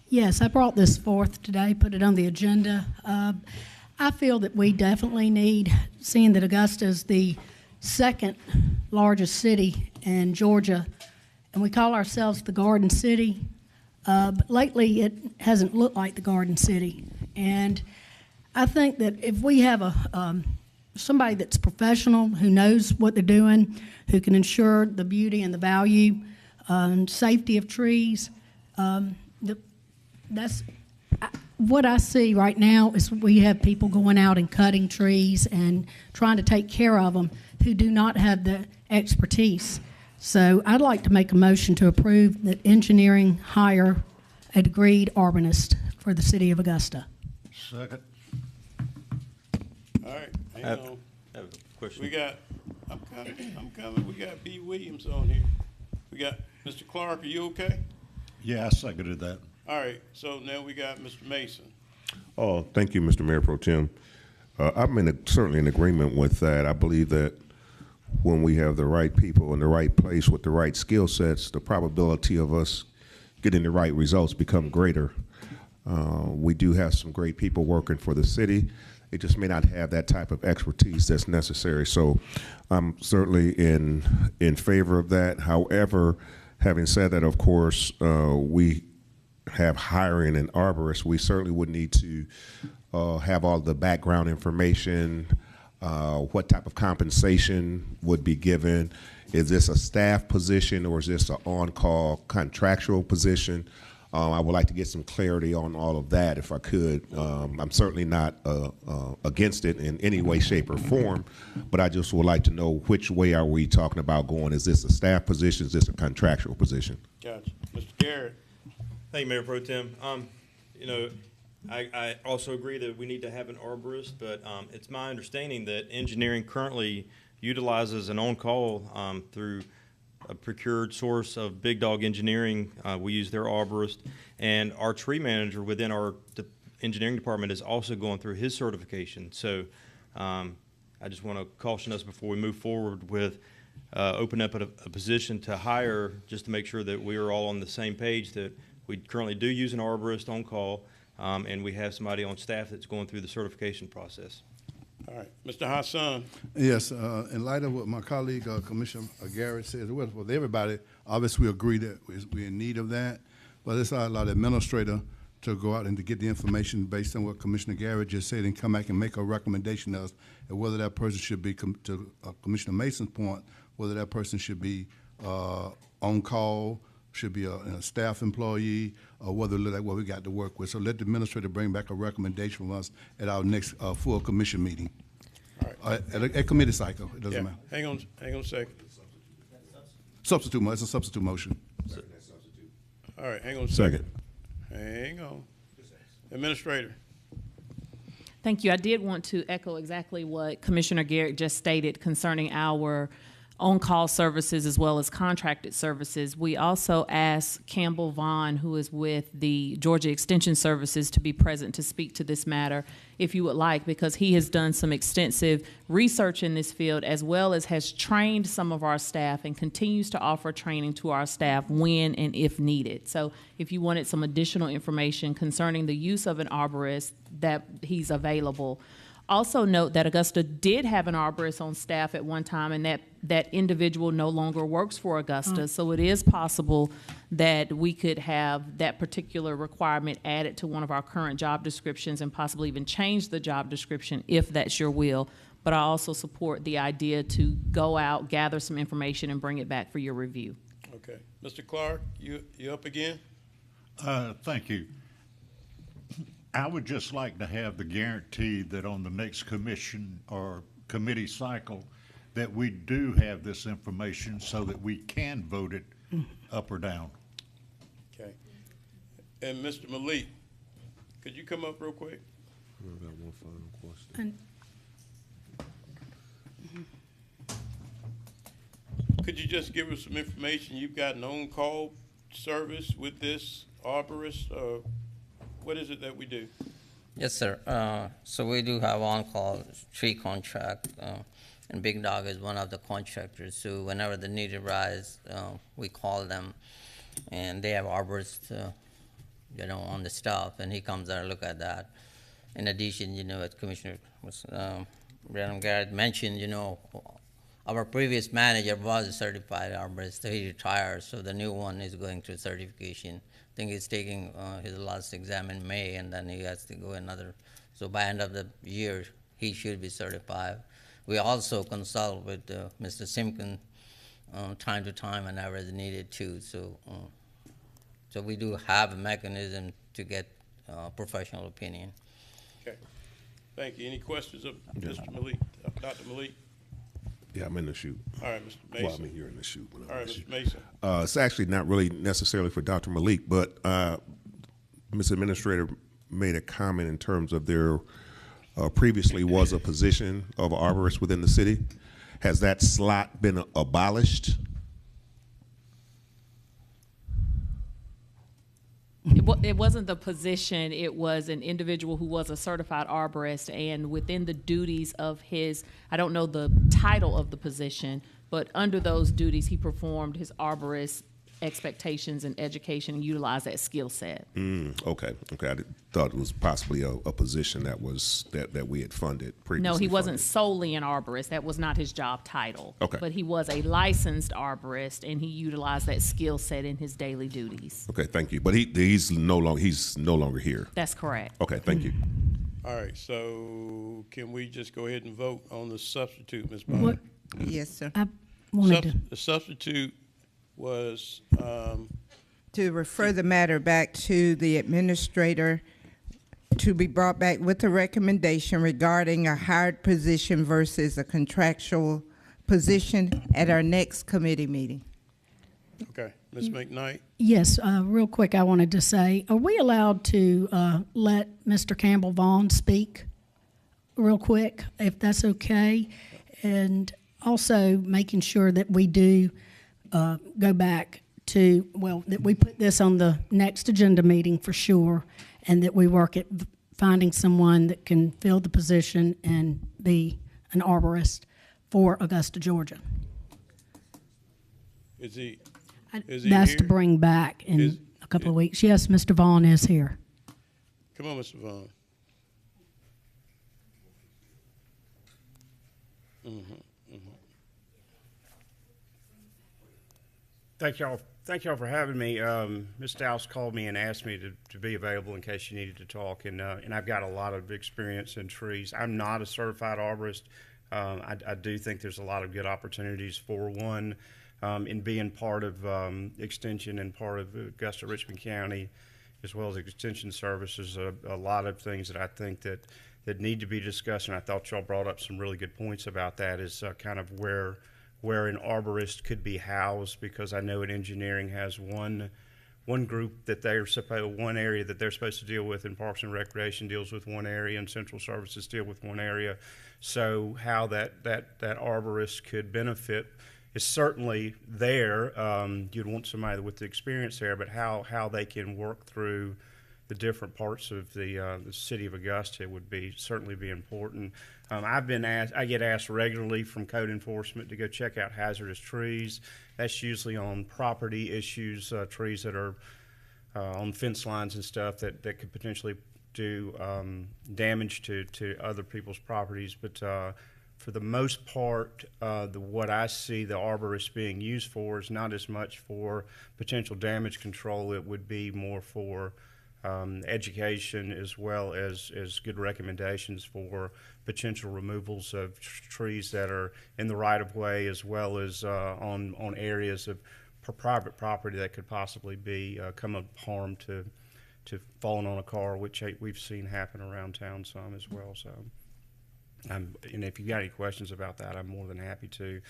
Yes, I brought this forth today, put it on the agenda. I feel that we definitely need, seeing that Augusta is the second largest city in Georgia, and we call ourselves the Garden City, but lately it hasn't looked like the Garden City. And I think that if we have somebody that's professional, who knows what they're doing, who can ensure the beauty and the value and safety of trees, that's what I see right now is we have people going out and cutting trees and trying to take care of them who do not have the expertise. So I'd like to make a motion to approve that engineering hire a degreed arborist for the city of Augusta. Second. All right, hang I have on. a question. We got, I'm coming. We got B. Williams on here. We got Mr. Clark, are you okay? Yeah, I seconded that. All right, so now we got Mr. Mason. Oh, thank you, Mr. Mayor Pro Tem. I'm certainly in agreement with that. I believe that when we have the right people in the right place with the right skill sets, the probability of us getting the right results become greater. We do have some great people working for the city. They just may not have that type of expertise that's necessary. So I'm certainly in favor of that. However, having said that, of course, we have hiring an arborist. We certainly would need to have all the background information, what type of compensation would be given. Is this a staff position or is this an on-call contractual position? I would like to get some clarity on all of that if I could. I'm certainly not against it in any way, shape, or form, but I just would like to know which way are we talking about going? Is this a staff position? Is this a contractual position? Gotcha. Mr. Garrett. Thank you, Mayor Pro Tem. I also agree that we need to have an arborist, but it's my understanding that engineering currently utilizes an on-call through a procured source of Big Dog Engineering. We use their arborist, and our tree manager within our engineering department is also going through his certification. So I just want to caution us before we move forward with open up a position to hire, just to make sure that we are all on the same page, that we currently do use an arborist on call, and we have somebody on staff that's going through the certification process. All right, Mr. Hassan. Yes, in light of what my colleague, Commissioner Garrett said, with everybody, obviously we agree that we're in need of that, but it's a lot of administrator to go out and to get the information based on what Commissioner Garrett just said and come back and make a recommendation of whether that person should be, to Commissioner Mason's point, whether that person should be on call, should be a staff employee, or whether it look like what we got to work with. So let the administrator bring back a recommendation from us at our next full commission meeting. All right. At a committee cycle, it doesn't Yeah, matter. hang on a second. Substitute, it's a substitute motion. All right, hang on a Second. Hang on. Administrator. Thank you. I did want to echo exactly what Commissioner Garrett just stated concerning our on-call services as well as contracted services. We also asked Campbell Vaughn, who is with the Georgia Extension Services, to be present to speak to this matter, if you would like, because he has done some extensive research in this field as well as has trained some of our staff and continues to offer training to our staff when and if needed. So if you wanted some additional information concerning the use of an arborist, that he's available. Also note that Augusta did have an arborist on staff at one time, and that individual no longer works for Augusta. So it is possible that we could have that particular requirement added to one of our current job descriptions and possibly even change the job description if that's your will. But I also support the idea to go out, gather some information, and bring it back for your review. Okay. Mr. Clark, you up again? Thank you. I would just like to have the guarantee that on the next commission or committee cycle that we do have this information so that we can vote it up or down. Okay. And Mr. Malik, could you come up real quick? I've got one final question. Could you just give us some information? You've got an on-call service with this arborist, what is it that we do? Yes, sir. So we do have on-call tree contract, and Big Dog is one of the contractors. So whenever the need arises, we call them, and they have arborists, on the staff, and he comes there and look at that. In addition, as Commissioner Brandon Garrett mentioned, our previous manager was a certified arborist. So he retired, so the new one is going through certification. I think he's taking his last exam in May, and then he has to go another. So by end of the year, he should be certified. We also consult with Mr. Simpkin time to time whenever it's needed too. So we do have a mechanism to get professional opinion. Okay. Thank you. Any questions of Mr. Malik, Dr. Malik? Yeah, I'm in the shoot. All right, Mr. Mason. Well, I'm here in the shoot. All right, Mr. Mason. It's actually not really necessarily for Dr. Malik, but Ms. Administrator made a comment in terms of there previously was a position of arborist within the city. Has that slot been abolished? It wasn't the position, it was an individual who was a certified arborist, and within the duties of his, I don't know the title of the position, but under those duties, he performed his arborist expectations and education and utilized that skill set. Okay. I thought it was possibly a position that was that we had funded previously. No, he wasn't solely an arborist. That was not his job title. Okay. But he was a licensed arborist, and he utilized that skill set in his daily duties. Okay, thank you. But he's no longer here. That's correct. Okay, thank you. All right, so can we just go ahead and vote on the substitute, Ms. Bond? Yes, sir. I wanted to. The substitute was To refer the matter back to the administrator to be brought back with a recommendation regarding a hired position versus a contractual position at our next committee meeting. okay. Ms. McKnight. Yes, real quick, I wanted to say, are we allowed to let Mr. Campbell Vaughn speak real quick, if that's okay? And also making sure that we do go back to, that we put this on the next agenda meeting for sure, and that we work at finding someone that can fill the position and be an arborist for Augusta, Georgia. Is he That's here? to bring back in a couple of weeks. Yes, Mr. Vaughn is here. Come on, Mr. Vaughn. Thank y'all for having me. Ms. Dowse called me and asked me to be available in case you needed to talk, and I've got a lot of experience in trees. I'm not a certified arborist. I do think there's a lot of good opportunities for one. in being part of Extension and part of Augusta Richmond County, as well as Extension Services, a lot of things that I think that need to be discussed, and I thought y'all brought up some really good points about that, is kind of where an arborist could be housed, because I know in engineering has one group that one area that they're supposed to deal with, and Parks and Recreation deals with one area, and Central Services deal with one area. So how that arborist could benefit is certainly there. You'd want somebody with the experience there, but how they can work through the different parts of the city of Augusta would certainly be important. I get asked regularly from code enforcement to go check out hazardous trees. That's usually on property issues, trees that are on fence lines and stuff that could potentially do damage to other people's properties. But for the most part, what I see the arborist being used for is not as much for potential damage control. It would be more for education, as well as good recommendations for potential removals of trees that are in the right of way, as well as on areas of private property that could possibly be come of harm to falling on a car, which we've seen happen around town some as well. So, and if you got any questions about that, I'm more than happy to.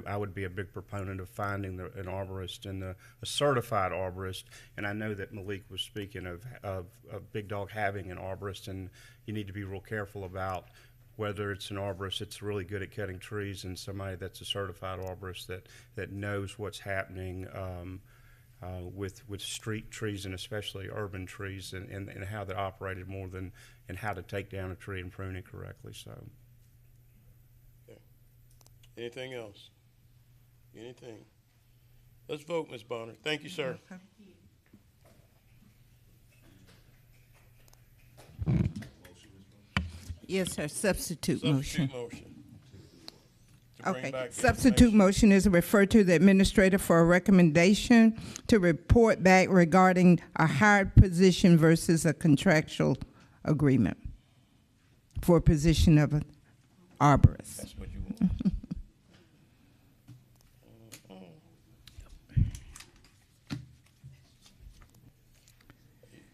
I would be a big proponent of finding an arborist and a certified arborist. And I know that Malik was speaking of Big Dog having an arborist, and you need to be real careful about whether it's an arborist that's really good at cutting trees and somebody that's a certified arborist that knows what's happening with street trees, and especially urban trees, and how they're operated more than and how to take down a tree and prune it correctly. So, yeah. Anything else? Anything? Let's vote, Ms. Bonner. Thank you, sir. Yes, sir. Substitute motion. motion. Okay. Substitute motion is referred to the administrator for a recommendation to report back regarding a hired position versus a contractual agreement for a position of an arborist. That's what you want.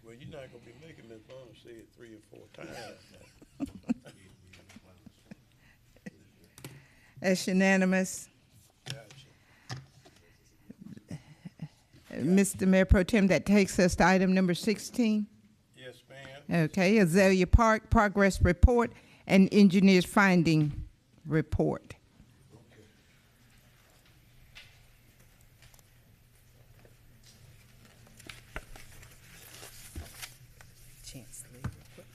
Well, you're not going to be making Ms. Bonner say it 3 or 4 times. That's unanimous. Mr. Mayor Pro Tem, that takes us to item number 16. Yes, ma'am. Okay, Azalea Park Progress Report and Engineers Finding Report. Chance to leave real quick.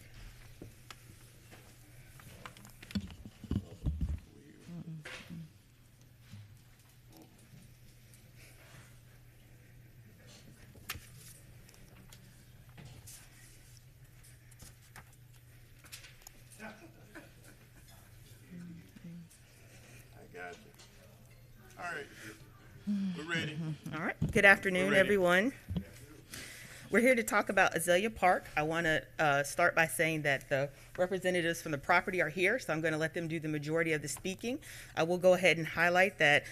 I got you. All right. We're ready. All right. Good afternoon, everyone. We're here to talk about Azalea Park. I want to start by saying that the representatives from the property are here, so I'm going to let them do the majority of the speaking. I will go ahead and highlight that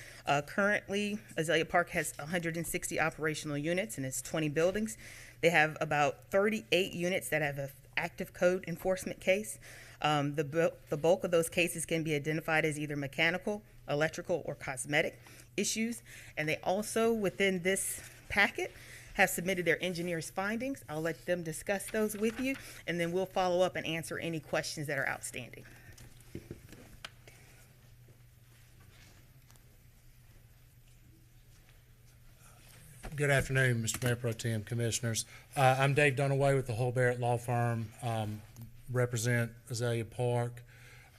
currently Azalea Park has 160 operational units and it's 20 buildings. They have about 38 units that have an active code enforcement case. The bulk of those cases can be identified as either mechanical, electrical, or cosmetic issues. And they also, within this packet, have submitted their engineer's findings. I'll let them discuss those with you, and then we'll follow up and answer any questions that are outstanding. Good afternoon, Mr. Mayor Pro Tem, Commissioners. I'm Dave Dunaway with the Hull Barrett Law Firm, represent Azalea Park.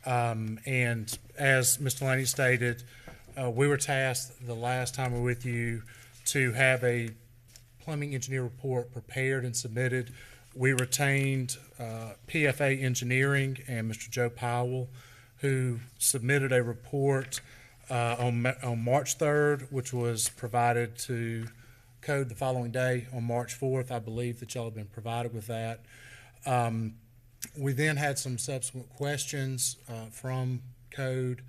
And as Mr. Laney stated, we were tasked the last time we were with you to have a plumbing engineer report prepared and submitted. We retained PFA Engineering and Mr. Joe Powell, who submitted a report on March 3rd, which was provided to Code the following day on March 4th. I believe that y'all have been provided with that. We then had some subsequent questions from Code.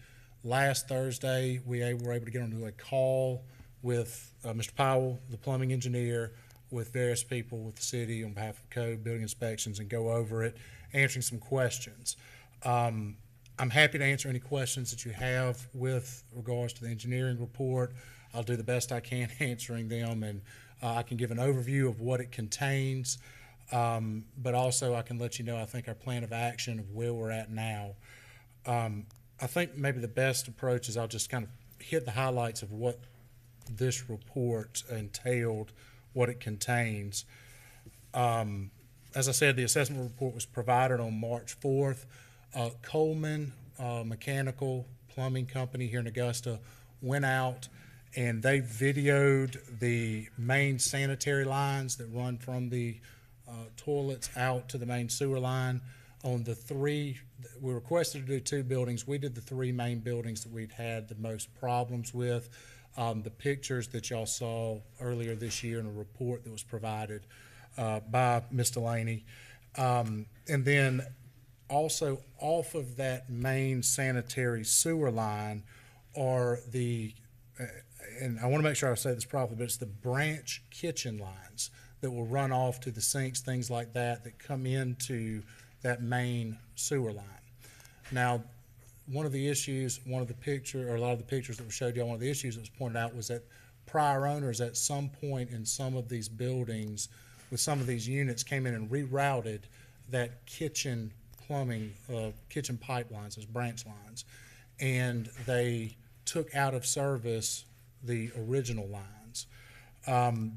Last Thursday, we were able to get onto a call with Mr. Powell, the plumbing engineer, with various people with the city on behalf of code, building inspections, and go over it, answering some questions. I'm happy to answer any questions that you have with regards to the engineering report. I'll do the best I can answering them, and I can give an overview of what it contains, but also I can let you know, I think, our plan of action of where we're at now. I think maybe the best approach is I'll just kind of hit the highlights of what this report entailed, what it contains. As I said, the assessment report was provided on March 4th. Coleman Mechanical Plumbing Company here in Augusta went out and they videoed the main sanitary lines that run from the toilets out to the main sewer line. On the three, we requested to do 2 buildings. We did the 3 main buildings that we'd had the most problems with. The pictures that y'all saw earlier this year in a report that was provided by Ms. Delaney. And then also off of that main sanitary sewer line are the, and I want to make sure I say this properly, but it's the branch kitchen lines that will run off to the sinks, things like that, that come into that main sewer line. Now, one of the issues, one of the picture, or a lot of the pictures that were showed you, one of the issues that was pointed out was that prior owners at some point in some of these buildings with some of these units came in and rerouted that kitchen plumbing, kitchen pipelines, as branch lines, and they took out of service the original lines.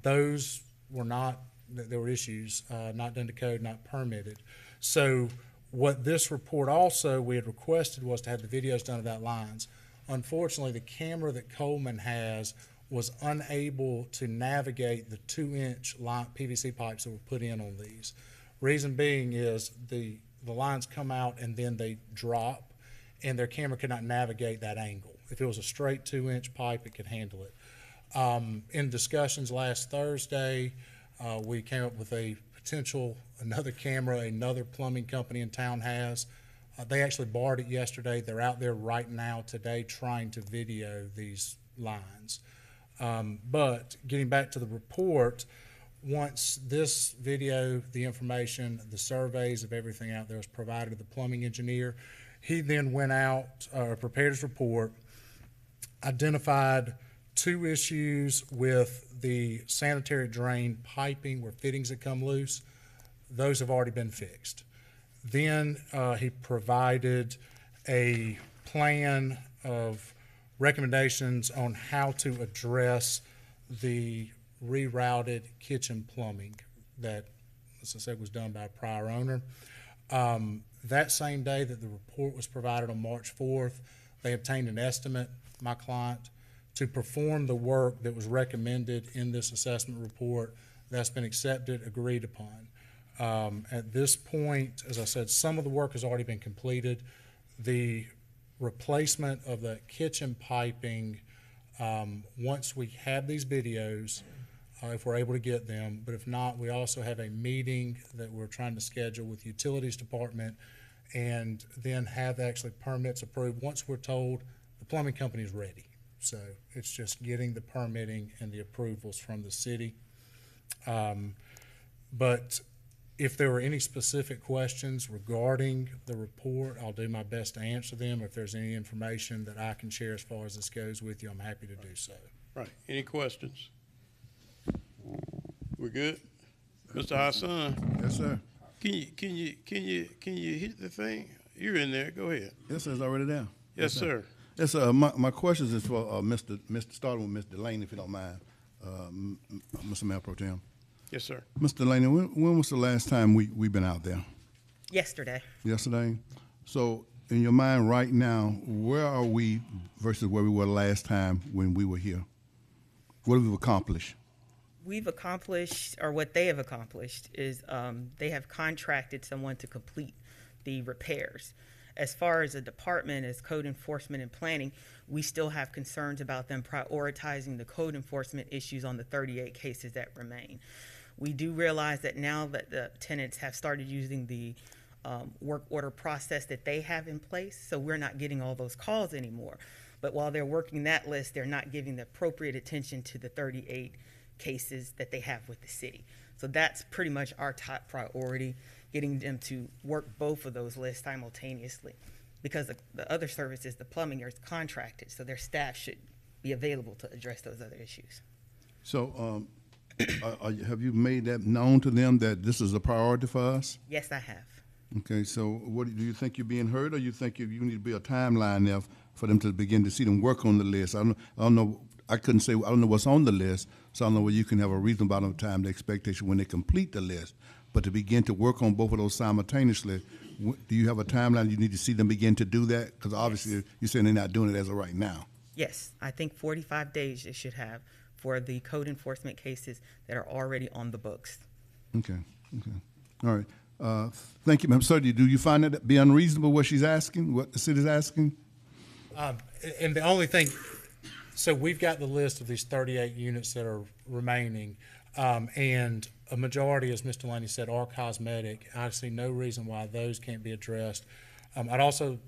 Those were not, there were issues, not done to code, not permitted. So what this report also, we had requested was to have the videos done of that lines. Unfortunately, the camera that Coleman has was unable to navigate the 2-inch PVC pipes that were put in on these. Reason being is the lines come out and then they drop, and their camera could not navigate that angle. If it was a straight 2-inch pipe, it could handle it. In discussions last Thursday, we came up with a potential, another camera, another plumbing company in town has. They actually borrowed it yesterday. They're out there right now today trying to video these lines. But getting back to the report, once this video, the information, the surveys of everything out there was provided to the plumbing engineer, he then went out, prepared his report, identified 2 issues with the sanitary drain piping where fittings had come loose. Those have already been fixed. Then he provided a plan of recommendations on how to address the rerouted kitchen plumbing that, as I said, was done by a prior owner. That same day that the report was provided on March 4th, they obtained an estimate, my client, to perform the work that was recommended in this assessment report. That's been accepted, agreed upon. At this point, as I said, some of the work has already been completed. The replacement of the kitchen piping, once we have these videos, if we're able to get them, but if not, we also have a meeting that we're trying to schedule with the utilities department and then have actually permits approved once we're told the plumbing company is ready. So it's just getting the permitting and the approvals from the city. But if there were any specific questions regarding the report, I'll do my best to answer them. If there's any information that I can share as far as this goes with you, I'm happy to do so. Right. Any questions? We're good? Mr. Hassan? Yes, sir. Can you hit the thing? You're in there. Go ahead. Yes, sir. It's already there. Yes, sir. Yes, sir. My questions is for starting with Ms. Delaney, if you don't mind, Mr. Mayor Pro Tem. Yes, sir. Ms. Delaney, when was the last time we've been out there? Yesterday. Yesterday? So in your mind right now, where are we versus where we were last time when we were here? What have we accomplished? We've accomplished, or what they have accomplished, is they have contracted someone to complete the repairs. As far as a department, as code enforcement and planning, we still have concerns about them prioritizing the code enforcement issues on the 38 cases that remain. We do realize that now that the tenants have started using the work order process that they have in place, so we're not getting all those calls anymore. But while they're working that list, they're not giving the appropriate attention to the 38 cases that they have with the city. So that's pretty much our top priority, getting them to work both of those lists simultaneously. Because the other services, the plumbing, is contracted, so their staff should be available to address those other issues. So, have you made that known to them that this is a priority for us? Yes, I have. Okay, so what do you think you're being heard, or you think you need to be a timeline there for them to begin to see them work on the list? I don't know. I couldn't say. I don't know what's on the list, so I don't know whether you can have a reasonable amount of time, the expectation when they complete the list, but to begin to work on both of those simultaneously. Do you have a timeline? You need to see them begin to do that, because obviously you're saying they're not doing it as of right now. Yes, I think 45 days they should have for the code enforcement cases that are already on the books. Okay. All right. Thank you, ma'am. So do you find that to be unreasonable what she's asking, what the city's asking? And the only thing, so we've got the list of these 38 units that are remaining, and a majority, as Mr. Laney said, are cosmetic. I see no reason why those can't be addressed. I'd also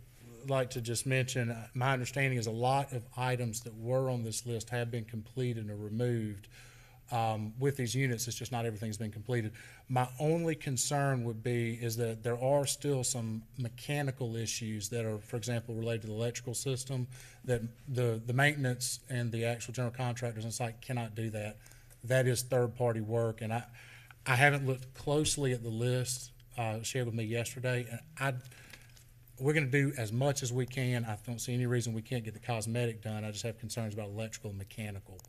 like to just mention, my understanding is a lot of items that were on this list have been completed or removed. With these units, it's just not everything's been completed. My only concern would be is that there are still some mechanical issues that are, for example, related to the electrical system, that the maintenance and the actual general contractors on site cannot do that. That is third-party work, and I haven't looked closely at the list shared with me yesterday. And we're going to do as much as we can. I don't see any reason we can't get the cosmetic done. I just have concerns about electrical and mechanical.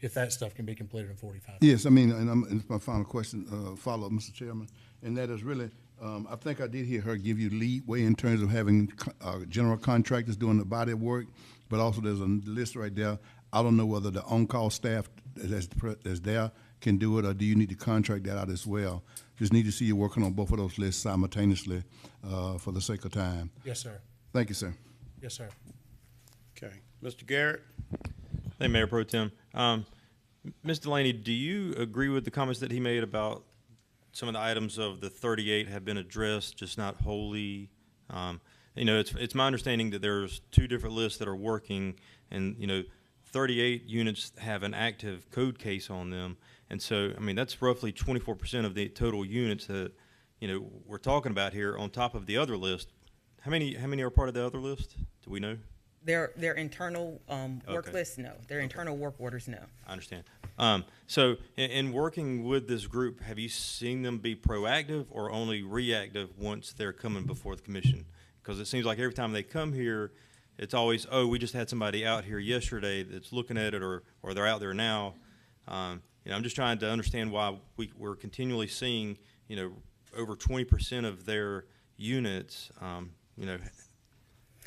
If that stuff can be completed in 45 days. Yes, I mean, and it's my final question, follow-up, Mr. Chairman, and that is really, I think I did hear her give you leeway in terms of having general contractors doing the body work, but also there's a list right there. I don't know whether the on-call staff that's there can do it, or do you need to contract that out as well? Just need to see you working on both of those lists simultaneously for the sake of time. Yes, sir. Thank you, sir. Yes, sir. Okay. Mr. Garrett? Thank you, Mayor Pro Tem. Ms. Delaney, do you agree with the comments that he made about some of the items of the 38 have been addressed, just not wholly? It's my understanding that there's two different lists that are working, and 38 units have an active code case on them, and so I mean that's roughly 24% of the total units that we're talking about here, on top of the other list. How many are part of the other list? Do we know? Their internal work Okay. lists, no. Their internal work orders, no. I understand. So in working with this group, have you seen them be proactive or only reactive once they're coming before the commission? Because it seems like every time they come here, it's always, oh, we just had somebody out here yesterday that's looking at it, or they're out there now. I'm just trying to understand why we're continually seeing, over 20% of their units,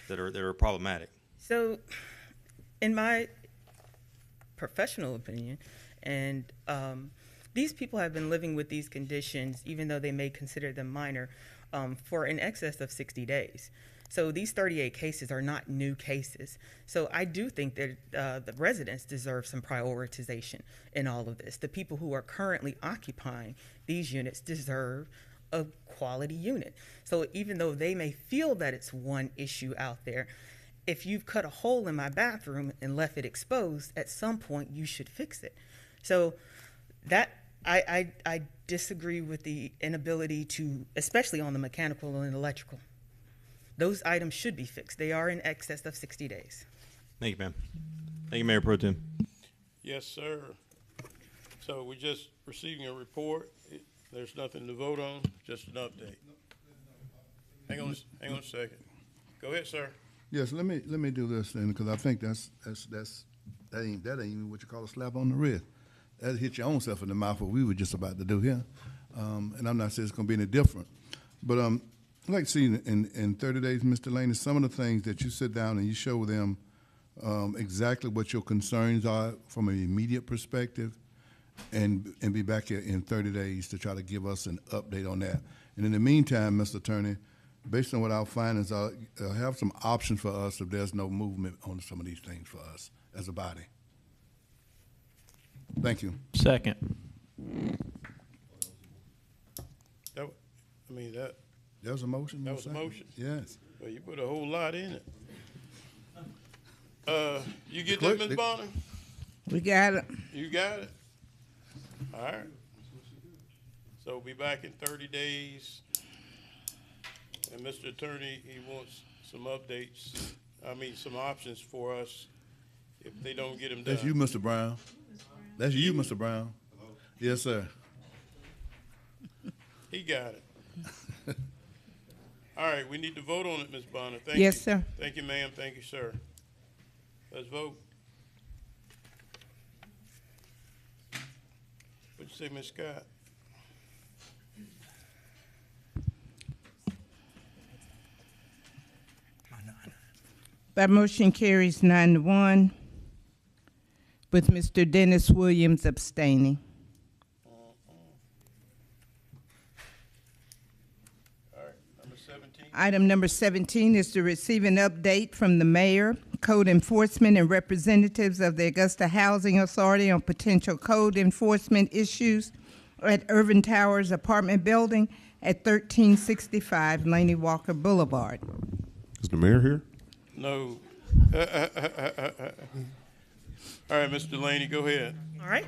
that are problematic. So, in my professional opinion, and these people have been living with these conditions, even though they may consider them minor, for in excess of 60 days. So these 38 cases are not new cases. So I do think that the residents deserve some prioritization in all of this. The people who are currently occupying these units deserve a quality unit. So even though they may feel that it's one issue out there, if you've cut a hole in my bathroom and left it exposed, at some point you should fix it. So that I disagree with the inability to, especially on the mechanical and electrical. Those items should be fixed. They are in excess of 60 days. Thank you, ma'am. Thank you, Mayor Pro Tem. Yes, sir. So we're just receiving a report. There's nothing to vote on, just an update. Hang on a second. Go ahead, sir. Yes, let me do this then, because I think that ain't even what you call a slap on the wrist. That hit your own self in the mouth, what we were just about to do here. And I'm not saying it's going to be any different, but I'd like to see in 30 days, Mr. Laney, some of the things that you sit down and you show them exactly what your concerns are from an immediate perspective, and be back here in 30 days to try to give us an update on that. And in the meantime, Mr. Attorney, based on what our findings are, have some options for us if there's no movement on some of these things for us as a body. Thank you. Second. That was a motion? That was a motion? Yes. Well, you put a whole lot in it. You get that, Ms. Bonner? We got it. You got it? All right. So we'll be back in 30 days. And Mr. Attorney, he wants some updates, some options for us if they don't get them done. That's you, Mr. Brown. That's you, Mr. Brown. Yes, sir. He got it. All right, we need to vote on it, Ms. Bonner. Thank Yes, you. sir. Thank you, ma'am. Thank you, sir. Let's vote. What'd you say, Ms. Scott? That motion carries 9-1, with Mr. Dennis Williams abstaining. Item number 17 is to receive an update from the mayor, code enforcement, and representatives of the Augusta Housing Authority on potential code enforcement issues at Irvin Towers apartment building at 1365 Laney Walker Boulevard. Is the mayor here? No. All right, Mr. Laney, go ahead. All right.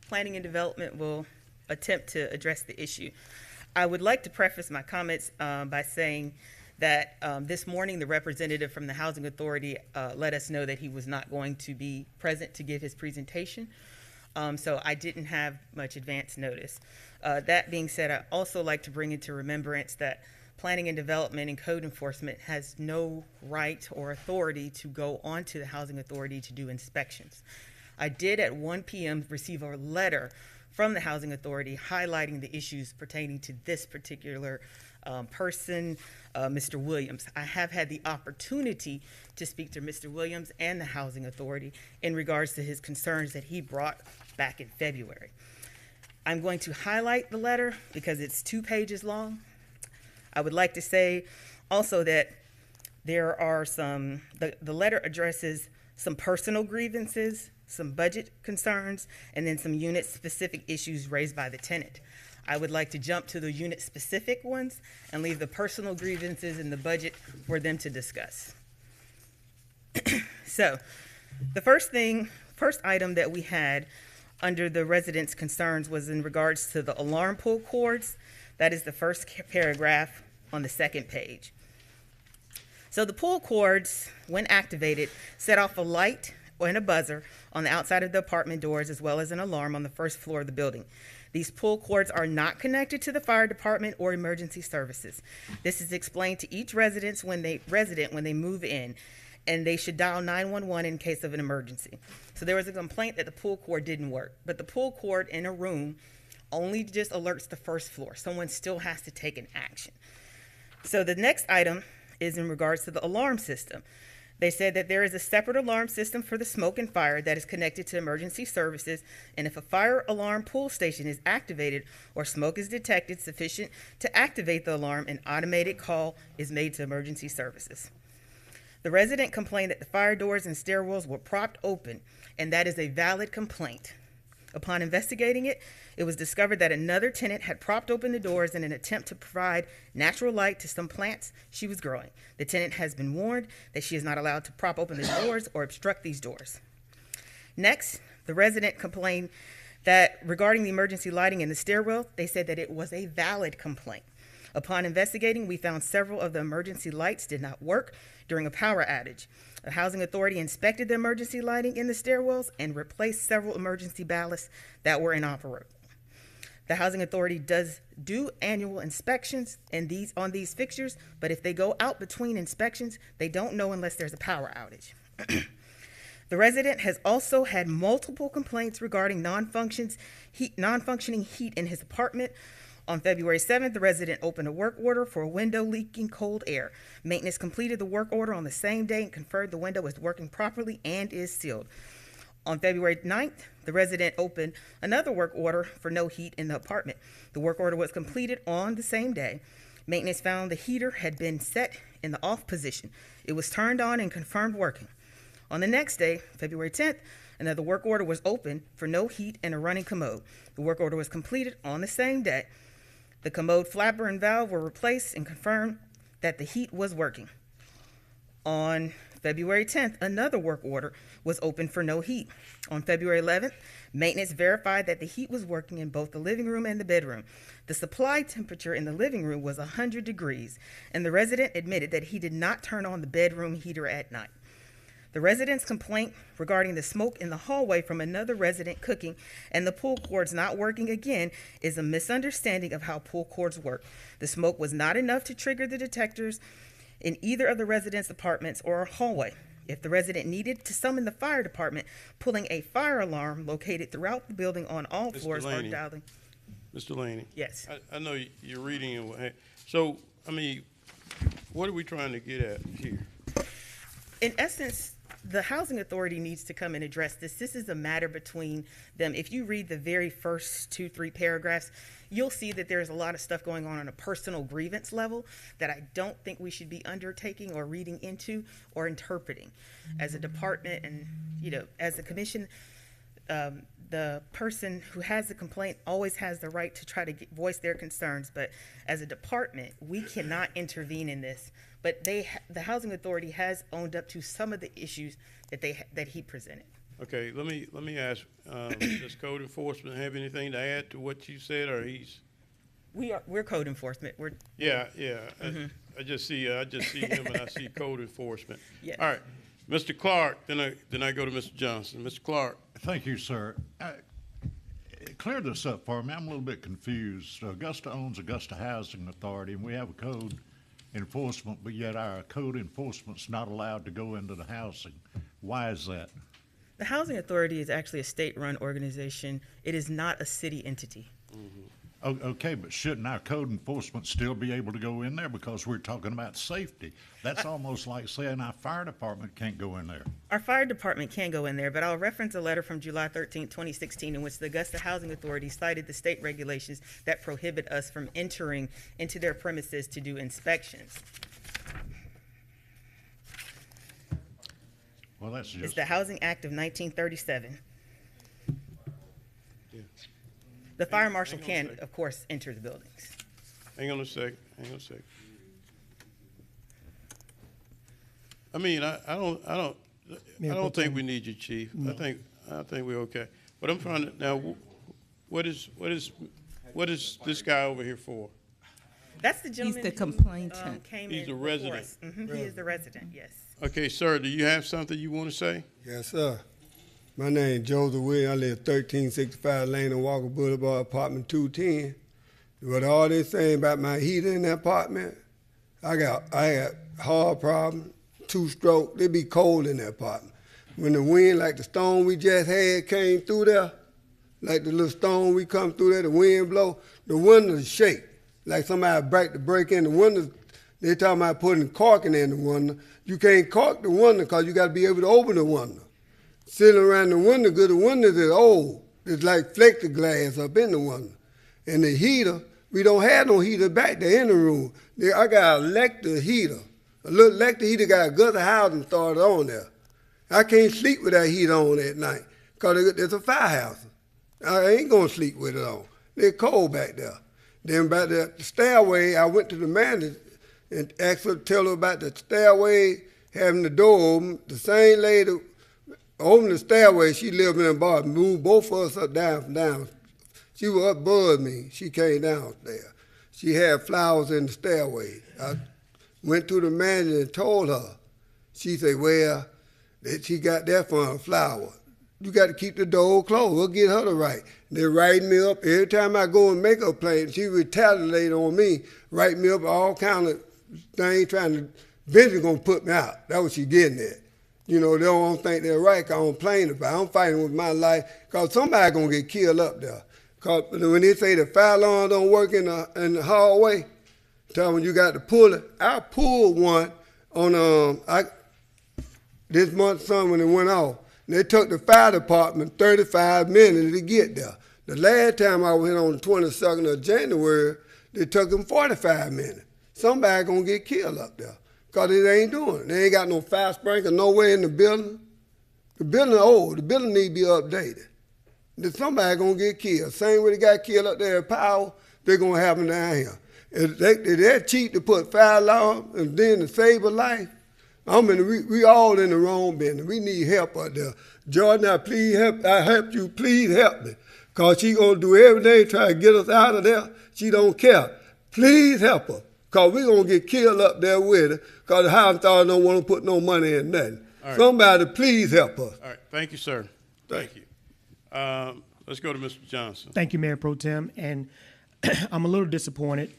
Planning and Development will attempt to address the issue. I would like to preface my comments by saying that this morning the representative from the Housing Authority let us know that he was not going to be present to give his presentation. So I didn't have much advance notice. That being said, I also like to bring into remembrance that Planning and Development and Code Enforcement has no right or authority to go onto the Housing Authority to do inspections. I did at 1 p.m. receive a letter from the Housing Authority highlighting the issues pertaining to this particular person, Mr. Williams. I have had the opportunity to speak to Mr. Williams and the Housing Authority in regards to his concerns that he brought back in February. I'm going to highlight the letter because it's 2 pages long. I would like to say also that there are the letter addresses some personal grievances, some budget concerns, and then some unit-specific issues raised by the tenant. I would like to jump to the unit-specific ones and leave the personal grievances and the budget for them to discuss. So, the first item that we had under the residents' concerns was in regards to the alarm pull cords. That is the first paragraph on the second page. So the pull cords, when activated, set off a light and a buzzer on the outside of the apartment doors, as well as an alarm on the first floor of the building. These pull cords are not connected to the fire department or emergency services. This is explained to each resident when they move in, and they should dial 911 in case of an emergency. So there was a complaint that the pull cord didn't work, but the pull cord in a room only just alerts the first floor. Someone still has to take an action. So the next item is in regards to the alarm system. They said that there is a separate alarm system for the smoke and fire that is connected to emergency services, and if a fire alarm pull station is activated or smoke is detected sufficient to activate the alarm, an automated call is made to emergency services. The resident complained that the fire doors and stairwells were propped open, and that is a valid complaint. Upon investigating it, it was discovered that another tenant had propped open the doors in an attempt to provide natural light to some plants she was growing. The tenant has been warned that she is not allowed to prop open the doors or obstruct these doors. Next, the resident complained that regarding the emergency lighting in the stairwell, they said that it was a valid complaint. Upon investigating, we found several of the emergency lights did not work during a power outage. The Housing Authority inspected the emergency lighting in the stairwells and replaced several emergency ballasts that were inoperable. The Housing Authority does do annual inspections on these fixtures, but if they go out between inspections, they don't know unless there's a power outage. The resident has also had multiple complaints regarding non-functioning heat in his apartment. On February 7th, the resident opened a work order for a window leaking cold air. Maintenance completed the work order on the same day and confirmed the window is working properly and is sealed. On February 9th, the resident opened another work order for no heat in the apartment. The work order was completed on the same day. Maintenance found the heater had been set in the off position. It was turned on and confirmed working. On the next day, February 10th, another work order was opened for no heat and a running commode. The work order was completed on the same day. The commode flapper and valve were replaced and confirmed that the heat was working. On February 10th, another work order was opened for no heat. On February 11th, maintenance verified that the heat was working in both the living room and the bedroom. The supply temperature in the living room was 100 degrees, and the resident admitted that he did not turn on the bedroom heater at night. The resident's complaint regarding the smoke in the hallway from another resident cooking and the pool cords not working again is a misunderstanding of how pool cords work. The smoke was not enough to trigger the detectors in either of the residents' apartments or hallway. If the resident needed to summon the fire department, pulling a fire alarm located throughout the building on all floors or Laney. dialing. Mr. Laney. Yes. I know you're reading and so, I mean, what are we trying to get at here? In essence, the housing authority needs to come and address this. This is a matter between them. If you read the very first 2-3 paragraphs, you'll see that there's a lot of stuff going on a personal grievance level that I don't think we should be undertaking or reading into or interpreting. As a department and, you know, as a commission, the person who has the complaint always has the right to try to voice their concerns, but as a department, we cannot intervene in this. But the housing authority has owned up to some of the issues that he presented. Okay, let me ask, does code enforcement have anything to add to what you said, or he's? We're code enforcement. Yeah. I just see him and I see code enforcement. Yes. All right, Mr. Clark, then I go to Mr. Johnson. Mr. Clark. Thank you, sir. Clear this up for me. I'm a little bit confused. Augusta owns Augusta Housing Authority, and we have a code enforcement, but yet our code enforcement's not allowed to go into the housing. Why is that? The housing authority is actually a state-run organization. It is not a city entity. Mm-hmm. Okay, but shouldn't our code enforcement still be able to go in there because we're talking about safety? That's almost like saying our fire department can't go in there. Our fire department can go in there, but I'll reference a letter from July 13, 2016, in which the Augusta Housing Authority cited the state regulations that prohibit us from entering into their premises to do inspections. Well, that's just... It's the Housing Act of 1937. Yeah. The fire marshal can, of course, enter the buildings. Hang on a sec. I mean, I don't think we need you, Chief. No. I think we're okay. But I'm trying to now. What is this guy over here for? That's the gentleman. He's the complainant. He's the resident. Mm-hmm. He is the resident. Yes. Okay, sir. Do you have something you want to say? Yes, sir. My name is Joseph Williams. I live 1365 Lane and Walker Boulevard, apartment 210. What all they saying about my heater in that apartment, I got heart problem, 2-stroke. They be cold in that apartment. When the wind, like the storm we just had, came through there, like the little storm we come through there, the wind blow, the windows shake. Like somebody break in the windows. They talking about putting corking in the window. You can't cork the window because you got to be able to open the window. Sitting around the window, good, the windows is old. It's like plexiglass up in the window. And the heater, we don't have no heater back there in the room. I got an electric heater. A little electric heater got a gutter housing started on there. I can't sleep with that heater on at night because there's a firehouse. I ain't going to sleep with it on. It's cold back there. Then about the stairway, I went to the manager and asked her to tell her about the stairway, having the door open. The same lady opened the stairway, she lived in a bar, moved both of us up down. She was up above me. She came downstairs. She had flowers in the stairway. I went to the manager and told her. She said, well, she got that from a flower. You got to keep the door closed. We'll get her to write. They're writing me up. Every time I go and make a complaint, she retaliated on me, write me up all kind of things, trying to, eventually going to put me out. That's what she getting at. You know, they don't think they're right because I don't complain about it. I'm fighting with my life because somebody going to get killed up there. Because when they say the fire alarm don't work in the hallway, tell them you got to pull it. I pulled one on this month summer when it went off. They took the fire department 35 minutes to get there. The last time I went on the 22nd of January, they took them 45 minutes. Somebody gonna get killed up there because they ain't doing it. They ain't got no fire sprinkler nowhere in the building. The building old. The building need to be updated. Then somebody gonna get killed. Same way they got killed up there at Powell, they're gonna have them down here. If they're cheap to put fire alarm and then to save a life, We all in the wrong business. We need help out there. Jordan, I help you, please help me. Cause she gonna do everything try to get us out of there. She don't care. Please help her. Cause we gonna get killed up there with her. Cause the house authority don't want to put no money in nothing. Right. Somebody please help us. All right, thank you, sir. Thank you. Let's go to Mr. Johnson. Thank you, Mayor Pro Tem. And I'm a little disappointed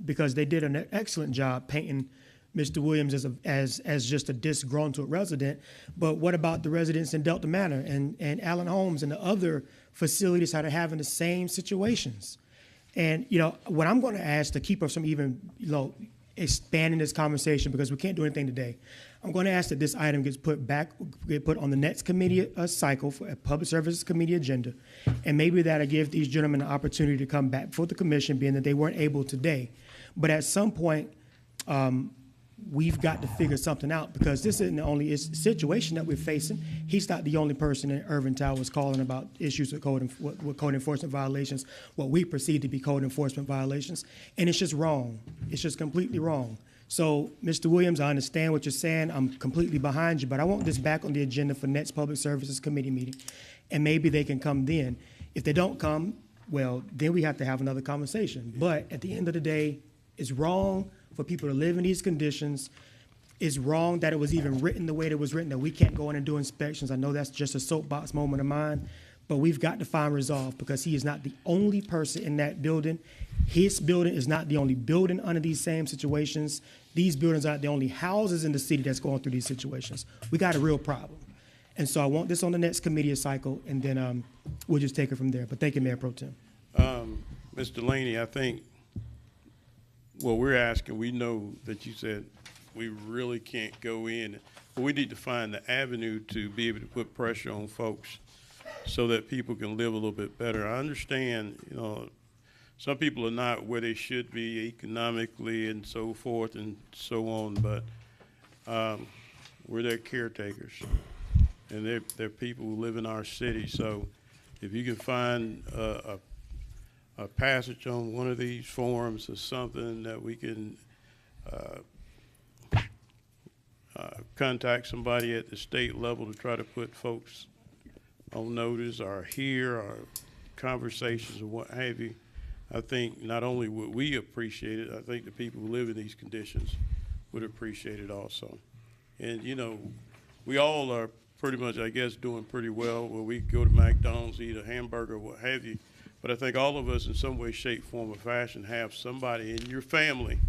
because they did an excellent job painting Mr. Williams as just a disgruntled resident. But what about the residents in Delta Manor and Allen Homes and the other facilities that are having the same situations? And, what I'm going to ask to keep us from even, expanding this conversation, because we can't do anything today, I'm going to ask that this item get put on the next committee cycle for a Public Services Committee agenda. And maybe that'll give these gentlemen an opportunity to come back before the commission, being that they weren't able today. But at some point, we've got to figure something out, because this isn't the only situation that we're facing. He's not the only person in Irvin Towers calling about issues with code enforcement violations, what we perceive to be code enforcement violations, and it's just wrong. It's just completely wrong. So, Mr. Williams, I understand what you're saying. I'm completely behind you, but I want this back on the agenda for next Public Services Committee meeting, and maybe they can come then. If they don't come, well, then we have to have another conversation. But at the end of the day, it's wrong for people to live in these conditions. It's wrong that it was even written the way that it was written, that we can't go in and do inspections. I know that's just a soapbox moment of mine, but we've got to find resolve, because he is not the only person in that building. His building is not the only building under these same situations. These buildings aren't the only houses in the city that's going through these situations. We got a real problem. And so I want this on the next committee cycle, and then we'll just take it from there. But thank you, Mayor Pro Tem. Mr. Laney, I think what we're asking, we know that you said we really can't go in, but we need to find the avenue to be able to put pressure on folks so that people can live a little bit better. I understand, some people are not where they should be economically and so forth and so on, but we're their caretakers, and they're people who live in our city. So if you can find a passage on one of these forums or something that we can contact somebody at the state level to try to put folks on notice, or hear our conversations or what have you, I think not only would we appreciate it, I think the people who live in these conditions would appreciate it also. And, we all are pretty much, I guess, doing pretty well where we go to McDonald's, eat a hamburger, what have you. But I think all of us in some way, shape, form, or fashion have somebody in your family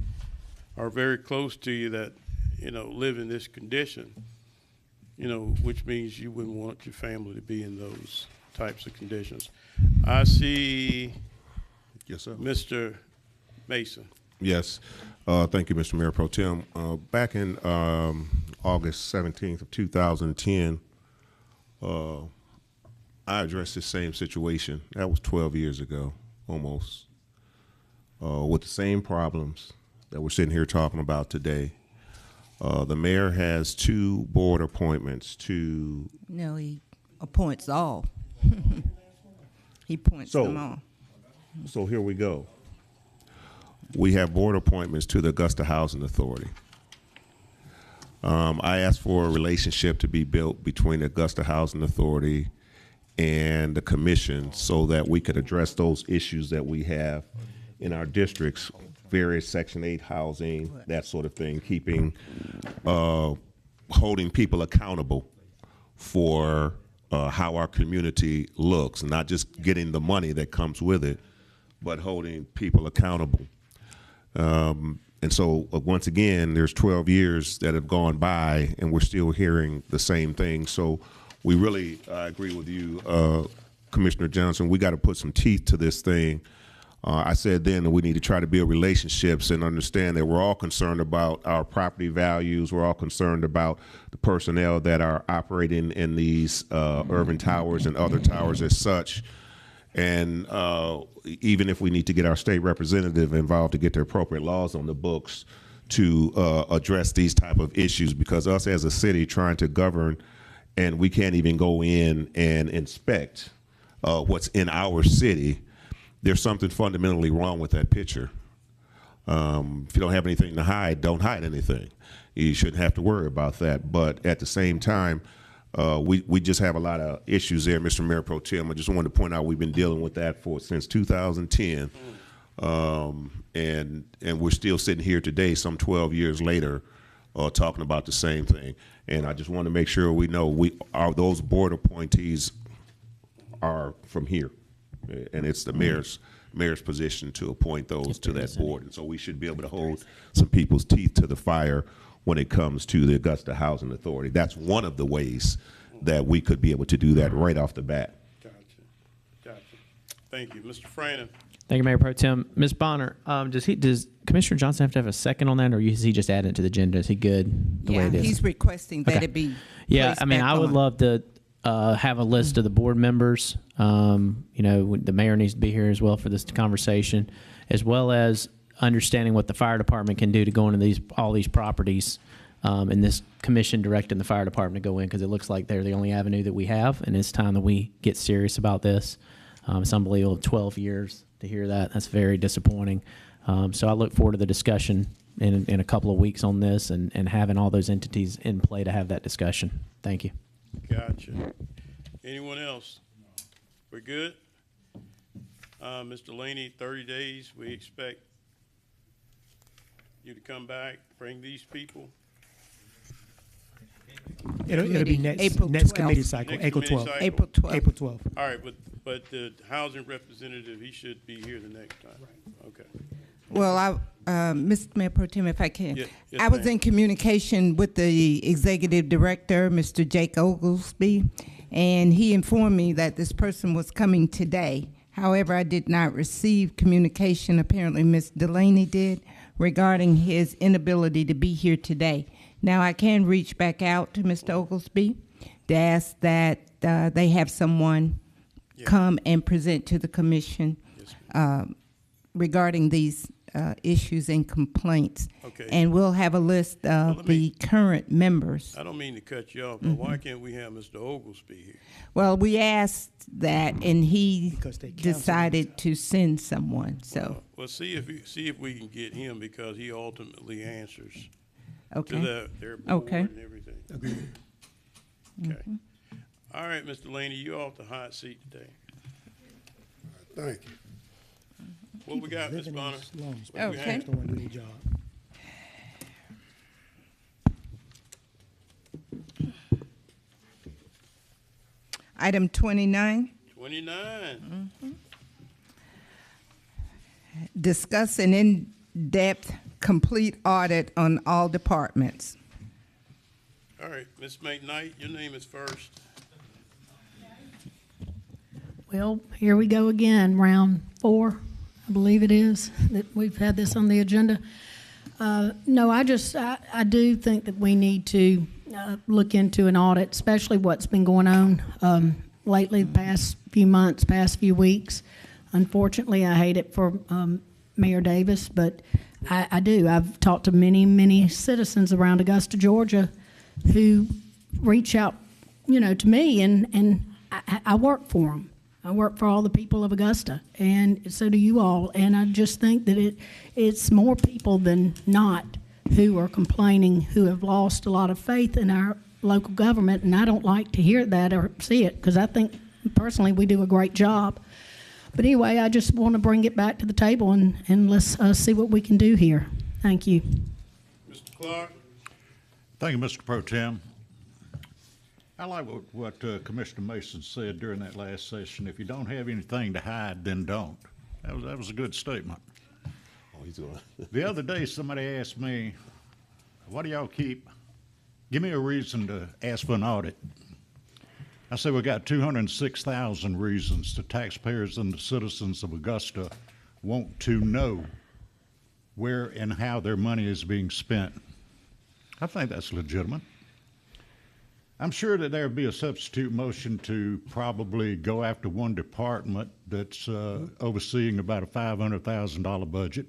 or very close to you that, live in this condition, which means you wouldn't want your family to be in those types of conditions. I see. Yes, sir. Mr. Mason. Yes. Thank you, Mr. Mayor Pro Tem. Back in August 17th of 2010, I addressed this same situation. That was 12 years ago, almost, with the same problems that we're sitting here talking about today. The mayor has 2 board appointments to... No, he appoints all. He appoints them all. So here we go. We have board appointments to the Augusta Housing Authority. I asked for a relationship to be built between the Augusta Housing Authority and the commission so that we could address those issues that we have in our districts, various Section 8 housing, that sort of thing, keeping, holding people accountable for how our community looks, not just getting the money that comes with it, but holding people accountable. And so once again, there's 12 years that have gone by and we're still hearing the same thing. So we really agree with you, Commissioner Johnson. We got to put some teeth to this thing. I said then that we need to try to build relationships and understand that we're all concerned about our property values. We're all concerned about the personnel that are operating in these urban towers and other towers as such. And even if we need to get our state representative involved to get the appropriate laws on the books to address these type of issues, because us as a city trying to govern and we can't even go in and inspect what's in our city, there's something fundamentally wrong with that picture. If you don't have anything to hide, don't hide anything. you shouldn't have to worry about that. But at the same time, we just have a lot of issues there, Mr. Mayor Pro Tem. I just wanted to point out we've been dealing with that since 2010, and we're still sitting here today, some 12 years later, talking about the same thing. And I just want to make sure we know those board appointees are from here, and it's the mayor's position to appoint those to that board. And so we should be able to hold some people's teeth to the fire when it comes to the Augusta Housing Authority. That's one of the ways that we could be able to do that right off the bat. Gotcha. Thank you. Mr. Franon. Thank you, Mayor Pro Tem. Ms. Bonner, does Commissioner Johnson have to have a second on that, or is he just adding it to the agenda? Is he good the way it is? He's requesting that it be placed I mean, back I would on. love to have a list of the board members. The mayor needs to be here as well for this conversation, as well as understanding what the fire department can do to go into all these properties, and this commission directing the fire department to go in, because it looks like they're the only avenue that we have, and it's time that we get serious about this. It's unbelievable, 12 years to hear that. That's very disappointing. So I look forward to the discussion in a couple of weeks on this, and having all those entities in play to have that discussion. Thank you. Gotcha. Anyone else? We're good? Mr. Laney, 30 days, we expect you to come back, bring these people. It'll be next April next 12th. committee cycle, Next April committee 12th. cycle. April 12th. April 12th. All right, but the housing representative, he should be here the next time. Okay. Well, Mr. Mayor Pro Tem, if I can. Yes, I was ma'am. in communication with the executive director, Mr. Jake Oglesby, and he informed me that this person was coming today. However, I did not receive communication, apparently Ms. Delaney did, regarding his inability to be here today. Now, I can reach back out to Mr. Oglesby to ask that they have someone come and present to the commission regarding these issues and complaints. Okay. And we'll have a list of the current members. I don't mean to cut you off, but why can't we have Mr. Oglesby here? Well, we asked that, and he Because they canceled decided to send someone, so, Well, see if we can get him, because he ultimately answers okay. to their board Okay. and everything. Okay. All right, Mr. Laney, you're off the hot seat today. Thank you. What we got, Ms. Bonner? Okay. Doing a good job. Item 29. 29. Discuss an in-depth, complete audit on all departments. All right, Ms. McKnight, your name is first. Well, here we go again, round 4, I believe it is, that we've had this on the agenda. No, I do think that we need to look into an audit, especially what's been going on lately, the past few months, past few weeks. Unfortunately, I hate it for Mayor Davis, but I do. I've talked to many, many citizens around Augusta, Georgia, who reach out, to me, and I work for them. I work for all the people of Augusta, and so do you all. And I just think that it's more people than not who are complaining, who have lost a lot of faith in our local government, and I don't like to hear that or see it, because I think personally we do a great job. But anyway, I just want to bring it back to the table, and let's see what we can do here. Thank you. Mr. Clark? Thank you, Mr. Pro Tem. I like what Commissioner Mason said during that last session. If you don't have anything to hide, then don't. That was a good statement. Oh, he's going. The other day, somebody asked me, "What do y'all keep? Give me a reason to ask for an audit." I said, we got 206,000 reasons the taxpayers and the citizens of Augusta want to know where and how their money is being spent. I think that's legitimate. I'm sure that there would be a substitute motion to probably go after one department that's overseeing about a $500,000 budget.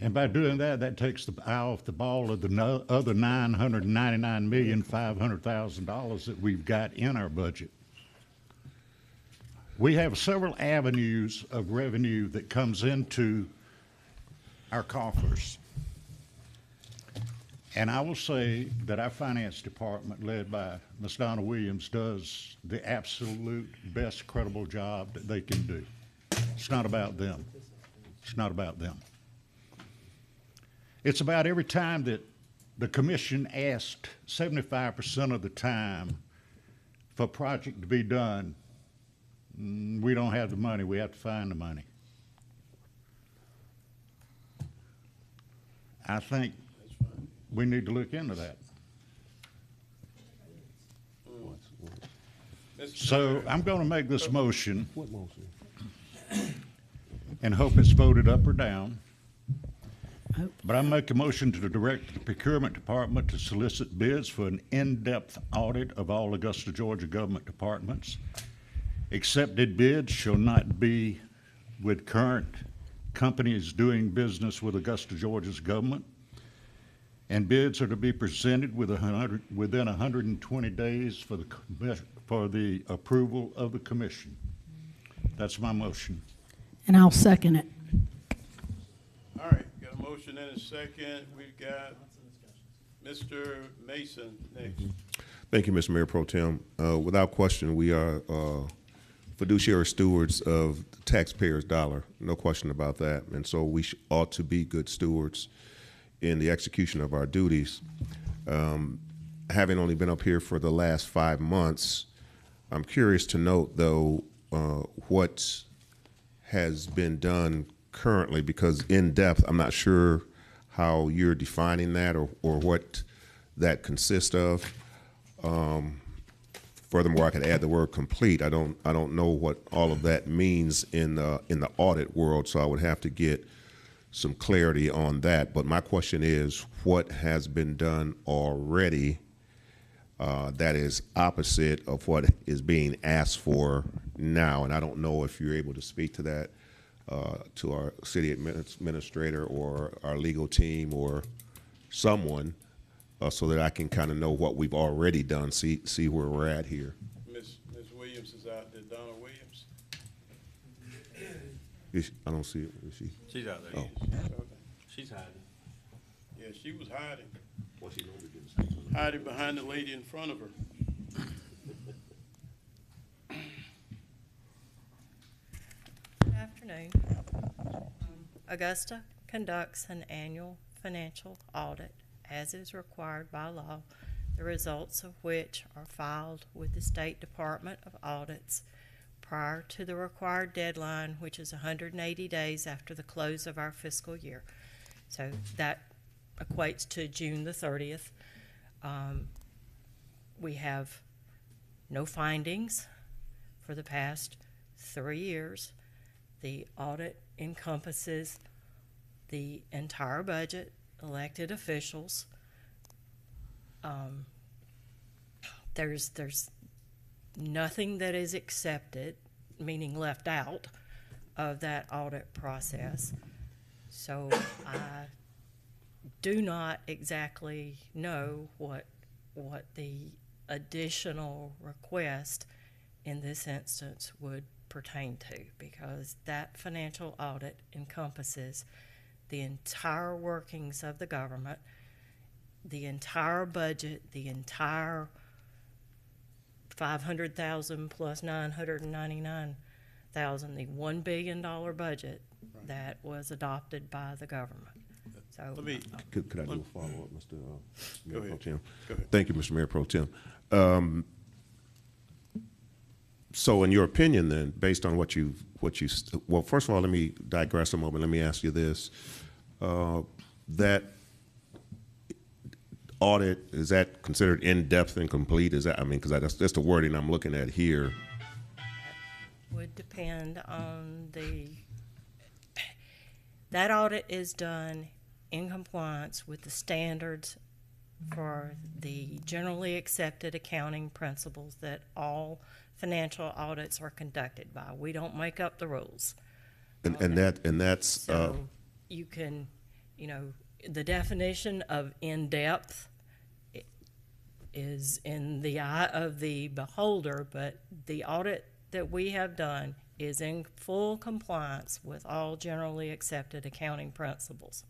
And by doing that, that takes the eye off the ball of the other $999,500,000 that we've got in our budget. We have several avenues of revenue that comes into our coffers. And I will say that our finance department, led by Ms. Donna Williams, does the absolute best credible job that they can do. It's not about them. It's not about them. It's about every time that the commission asked 75% of the time for a project to be done, we don't have the money, we have to find the money. I think we need to look into that. So I'm going to make this motion and hope it's voted up or down. But I make a motion to direct the procurement department to solicit bids for an in-depth audit of all Augusta, Georgia government departments. Accepted bids shall not be with current companies doing business with Augusta, Georgia's government. And bids are to be presented within 120 days for the approval of the commission. That's my motion. And I'll second it. All right, got a motion and a second. We've got Mr. Mason next. Thank you, Mr. Mayor Pro Tem. Without question, we are fiduciary stewards of the taxpayers' dollar. No question about that. And so we ought to be good stewards in the execution of our duties. Having only been up here for the last 5 months, I'm curious to note, though, what has been done currently, because in depth, I'm not sure how you're defining that or what that consists of. Furthermore, I could add the word complete. I don't know what all of that means in the audit world, so I would have to get some clarity on that. But my question is, what has been done already that is opposite of what is being asked for now? And I don't know if you're able to speak to that to our city administrator or our legal team or someone, so that I can kind of know what we've already done, see where we're at here. Ms. Williams is out there. Donna Williams. I don't see it. Is she? She's out there. Oh. She's hiding. Yeah, she was hiding. Well, she knows Hiding behind the lady in front of her. Good afternoon. Augusta conducts an annual financial audit as is required by law, the results of which are filed with the State Department of Audits prior to the required deadline, which is 180 days after the close of our fiscal year. So that equates to June the 30th. We have no findings for the past 3 years. The audit encompasses the entire budget, elected officials. There's nothing that is accepted, meaning left out, of that audit process. So I do not exactly know what the additional request in this instance would pertain to, because that financial audit encompasses the entire workings of the government, the entire budget, the entire 500,000 plus 999,000, the $1 billion budget that was adopted by the government. So Let me. Could I do a follow-up, Mr. Mayor Pro Tem? Go ahead. Thank you, Mr. Mayor Pro Tem. So in your opinion then, based on well, first of all, let me digress a moment. Let me ask you this. That audit, is that considered in-depth and complete? Is that, because that's the wording I'm looking at here. would depend on that audit is done in compliance with the standards for the generally accepted accounting principles that all financial audits are conducted by. We don't make up the rules. And that's so you can, the definition of in-depth is in the eye of the beholder, but the audit that we have done is in full compliance with all generally accepted accounting principles.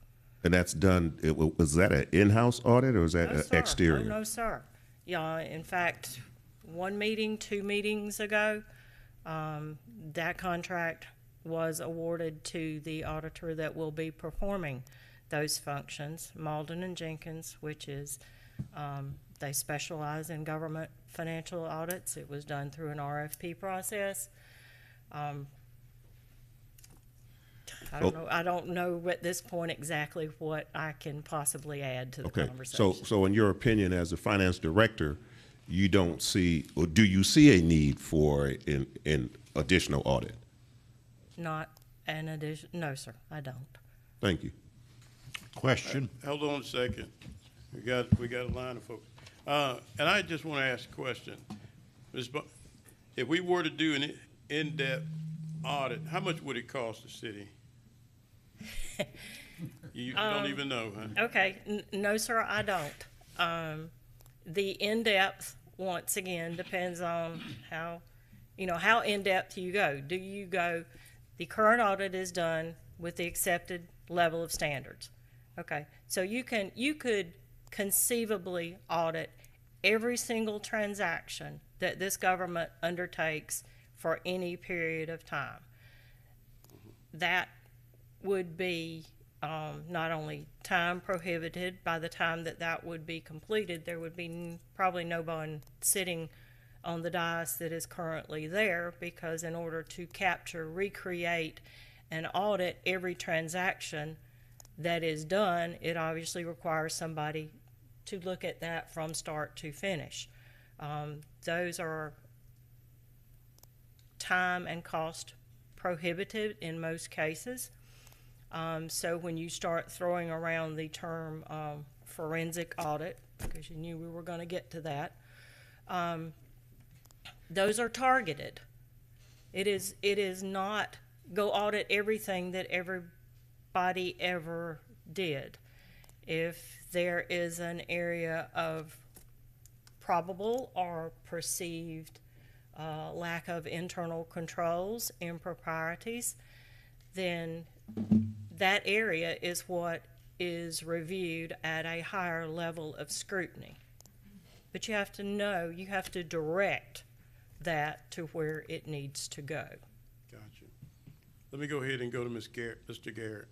And that's done, was that an in-house audit or was that No, an sir. exterior? Oh, no, sir. Yeah, in fact, 1 meeting, 2 meetings ago, that contract was awarded to the auditor that will be performing those functions, Malden and Jenkins, which is, they specialize in government financial audits. It was done through an RFP process. I don't know at this point exactly what I can possibly add to the Okay, conversation. so in your opinion, as a finance director, you don't see, or do you see a need for an additional audit? Not an addition, no, sir, I don't. Thank you. Question? Hold on a second. We got a line of folks. And I just want to ask a question. If we were to do an in-depth audit, how much would it cost the city? You don't even know, huh? Okay, no, sir, I don't. The in-depth, once again, depends on how in-depth you go. Do you go, the current audit is done with the accepted level of standards. Okay, so you could conceivably audit every single transaction that this government undertakes for any period of time. That would be not only time prohibited. By the time that would be completed, there would be probably no one sitting on the dais that is currently there, because in order to capture, recreate, and audit every transaction that is done, it obviously requires somebody to look at that from start to finish. Those are time and cost prohibitive in most cases. So when you start throwing around the term forensic audit, because you knew we were going to get to that, those are targeted. It is not go audit everything that everybody ever did. If there is an area of probable or perceived lack of internal controls, improprieties, then that area is what is reviewed at a higher level of scrutiny. But you have to know, you have to direct that to where it needs to go. Gotcha. Let me go ahead and go to Mr. Garrett.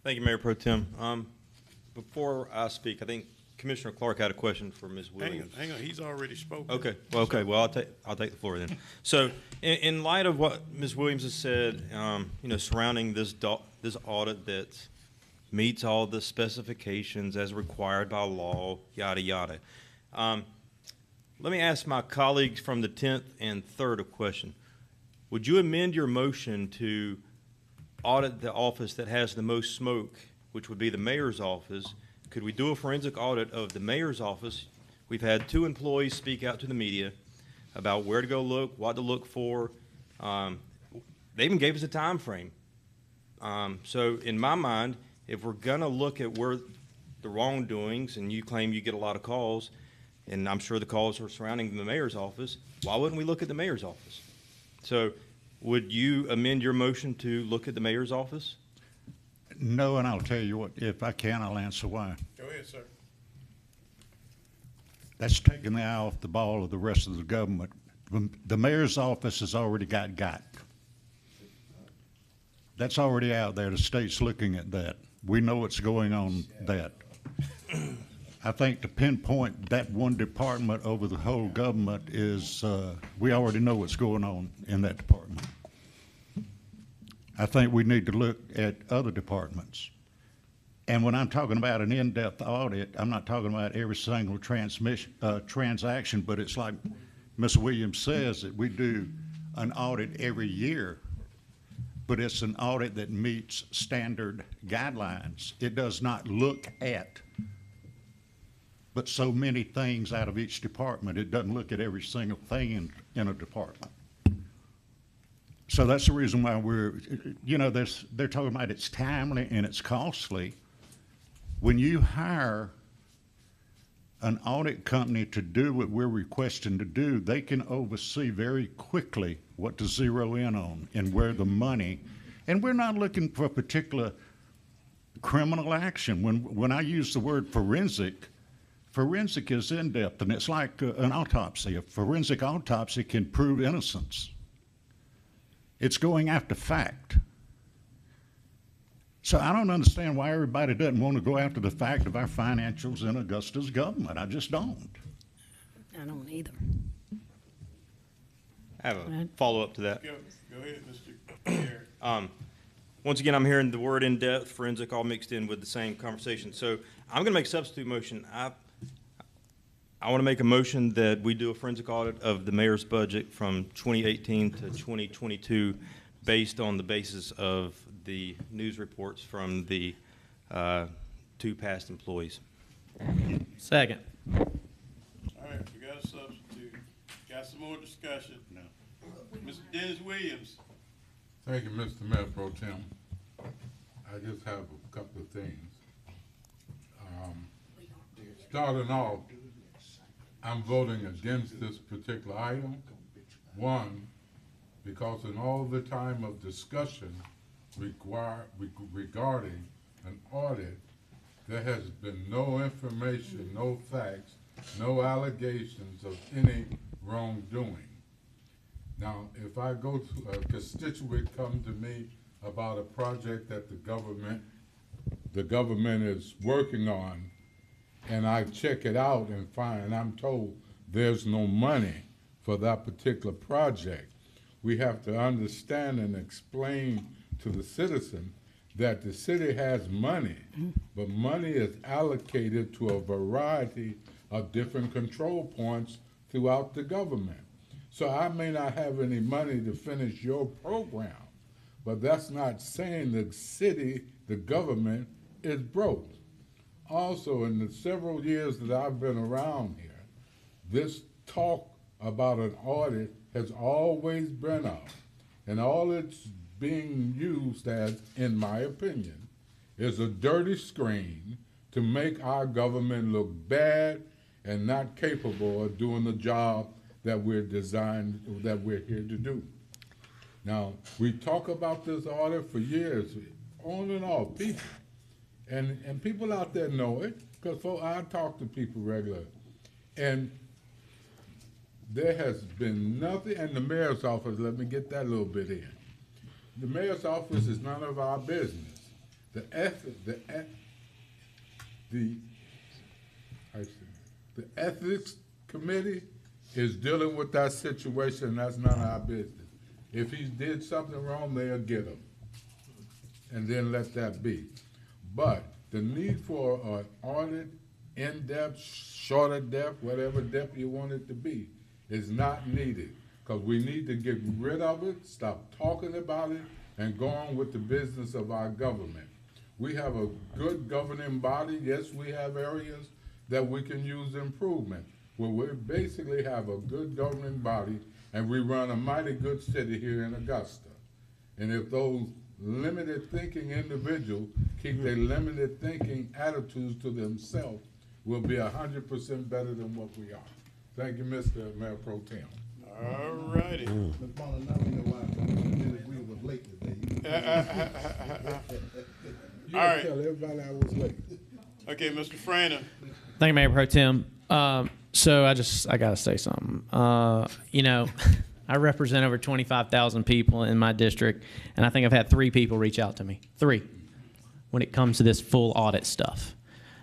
Thank you, Mayor Pro Tem. Before I speak, I think Commissioner Clark had a question for Ms. Williams. Hang on, he's already spoken. Okay, well, I'll take the floor then. So, in light of what Ms. Williams has said, surrounding this audit that meets all the specifications as required by law, yada yada, let me ask my colleagues from the 10th and 3rd a question. Would you amend your motion to audit the office that has the most smoke, which would be the mayor's office? Could we do a forensic audit of the mayor's office? We've had 2 employees speak out to the media about where to go look, what to look for. They even gave us a time frame. So in my mind, if we're gonna look at where the wrongdoings, and you claim you get a lot of calls, and I'm sure the calls are surrounding the mayor's office, why wouldn't we look at the mayor's office? So would you amend your motion to look at the mayor's office? No, and I'll tell you what, if I can, I'll answer why. Go ahead, sir. That's taking the eye off the ball of the rest of the government. The mayor's office has already got. That's already out there. The state's looking at that. We know what's going on that. I think to pinpoint that one department over the whole government is, we already know what's going on in that department. I think we need to look at other departments. And when I'm talking about an in-depth audit, I'm not talking about every single transaction, but it's like Ms. Williams says, that we do an audit every year, but it's an audit that meets standard guidelines. It does not look at but so many things out of each department. It doesn't look at every single thing in a department. So that's the reason why they're talking about it's timely and it's costly. When you hire an audit company to do what we're requesting to do, they can oversee very quickly what to zero in on and where the money, and we're not looking for particular criminal action. When I use the word forensic is in-depth, and it's like an autopsy. A forensic autopsy can prove innocence. It's going after fact. So I don't understand why everybody doesn't want to go after the fact of our financials in Augusta's government. I just don't. I don't either. I have a follow-up to that. Go ahead, Mr. Garrett. Once again, I'm hearing the word in-depth, forensic, all mixed in with the same conversation. So I'm going to make a substitute motion. I want to make a motion that we do a forensic audit of the mayor's budget from 2018 to 2022 based on the basis of the news reports from the 2 past employees. Second. All right, we got a substitute. Got some more discussion. No. Mr. Dennis Williams. Thank you, Mr. Mayor Pro Tem. I just have a couple of things. Starting off, I'm voting against this particular item. One, because in all the time of discussion regarding an audit, there has been no information, no facts, no allegations of any wrongdoing. Now, if I go to a constituent come to me about a project that the government is working on, and I check it out and I'm told there's no money for that particular project, we have to understand and explain to the citizen that the city has money, but money is allocated to a variety of different control points throughout the government. So I may not have any money to finish your program, but that's not saying the city, the government, is broke. Also, in the several years that I've been around here, this talk about an audit has always been up, and all it's being used as, in my opinion, is a dirty screen to make our government look bad and not capable of doing the job that we're here to do. Now, we talk about this audit for years, on and off, people. And people out there know it, because I talk to people regularly. And there has been nothing, and the mayor's office, let me get that little bit in. The mayor's office is none of our business. The ethics committee is dealing with that situation, and that's none of our business. If he did something wrong, they'll get him, and then let that be. But the need for an audit, in-depth, shorter depth, whatever depth you want it to be, is not needed, because we need to get rid of it, stop talking about it, and go on with the business of our government. We have a good governing body. Yes, we have areas that we can use improvement. Well, we basically have a good governing body, and we run a mighty good city here in Augusta. And if those limited thinking individuals keep their limited thinking attitudes to themselves, we'll be 100% better than what we are. Thank you, Mr. Mayor Pro Tem. All righty. Ms. Bonner, now we know why Dennis Williams was late today. You All right. tell everybody I was late. Okay, Mr. Frainer. Thank you, Mayor Pro Tem. So I got to say something. I represent over 25,000 people in my district, and I think I've had 3 people reach out to me. 3, when it comes to this full audit stuff.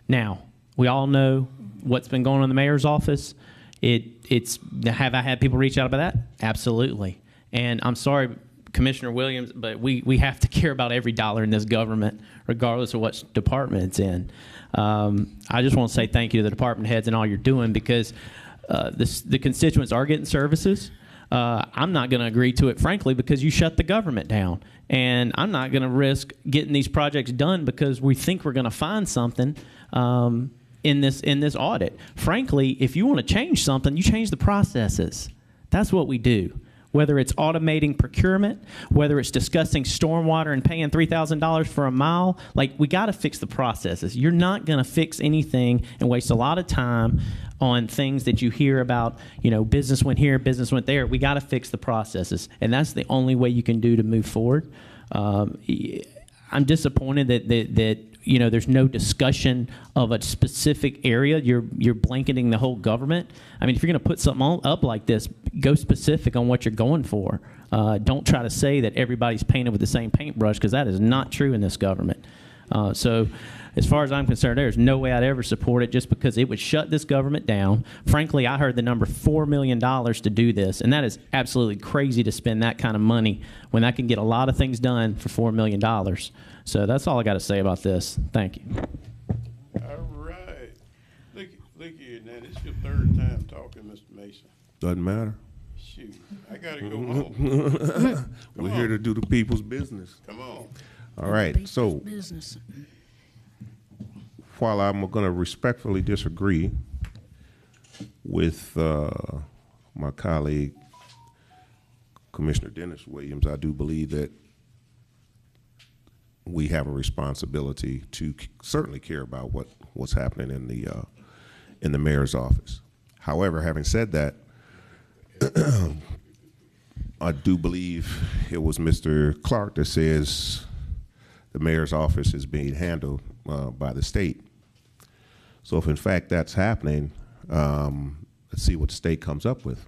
Now, we all know what's been going on in the mayor's office. Have I had people reach out about that? Absolutely. And I'm sorry, Commissioner Williams, but we have to care about every dollar in this government, regardless of what department it's in. I just want to say thank you to the department heads and all you're doing, because the constituents are getting services. I'm not going to agree to it, frankly, because you shut the government down. And I'm not going to risk getting these projects done because we think we're going to find something in this audit. Frankly, if you want to change something, you change the processes. That's what we do. Whether it's automating procurement, whether it's discussing stormwater and paying $3,000 for a mile, we got to fix the processes. You're not going to fix anything and waste a lot of time on things that you hear about, business went here, business went there. We got to fix the processes, and that's the only way you can do to move forward. I'm disappointed that there's no discussion of a specific area. You're blanketing the whole government. I mean, if you're going to put something up like this, go specific on what you're going for. Don't try to say that everybody's painted with the same paintbrush, because that is not true in this government. So as far as I'm concerned, there's no way I'd ever support it, just because it would shut this government down. Frankly, I heard the number $4 million to do this, and that is absolutely crazy to spend that kind of money when I can get a lot of things done for $4 million. So that's all I got to say about this. Thank you. All right. Look here, now, this is your third time talking, Mr. Mason. Doesn't matter. Shoot, I gotta go home. We're here to do the people's business. Come on. All right, so Business. while I'm going to respectfully disagree with my colleague, Commissioner Dennis Williams, I do believe that we have a responsibility to certainly care about what's happening in the mayor's office. However, having said that, I do believe it was Mr. Clark that says the mayor's office is being handled by the state. So if in fact that's happening, let's see what the state comes up with,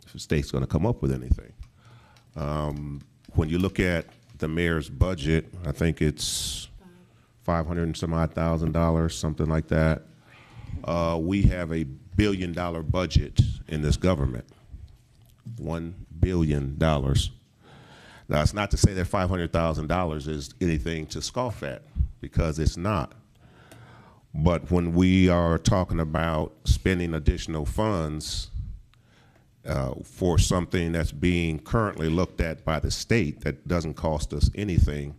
if the state's going to come up with anything. When you look at the mayor's budget, I think it's $500 and some odd $1,000, something like that. We have $1 billion budget in this government, $1 billion. Now, it's not to say that $500,000 is anything to scoff at, because it's not. But when we are talking about spending additional funds for something that's being currently looked at by the state that doesn't cost us anything,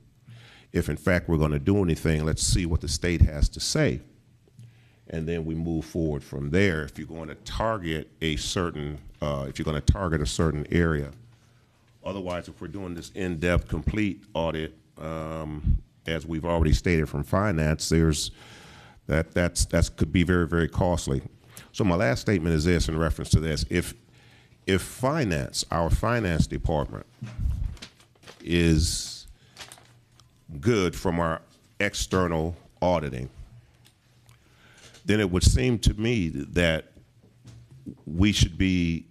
if in fact we're going to do anything, let's see what the state has to say. And then we move forward from there. If you're going to target a certain area. Otherwise, if we're doing this in-depth, complete audit, as we've already stated from finance, that could be very, very costly. So my last statement is this in reference to this: if our finance department is good from our external auditing, then it would seem to me that we should be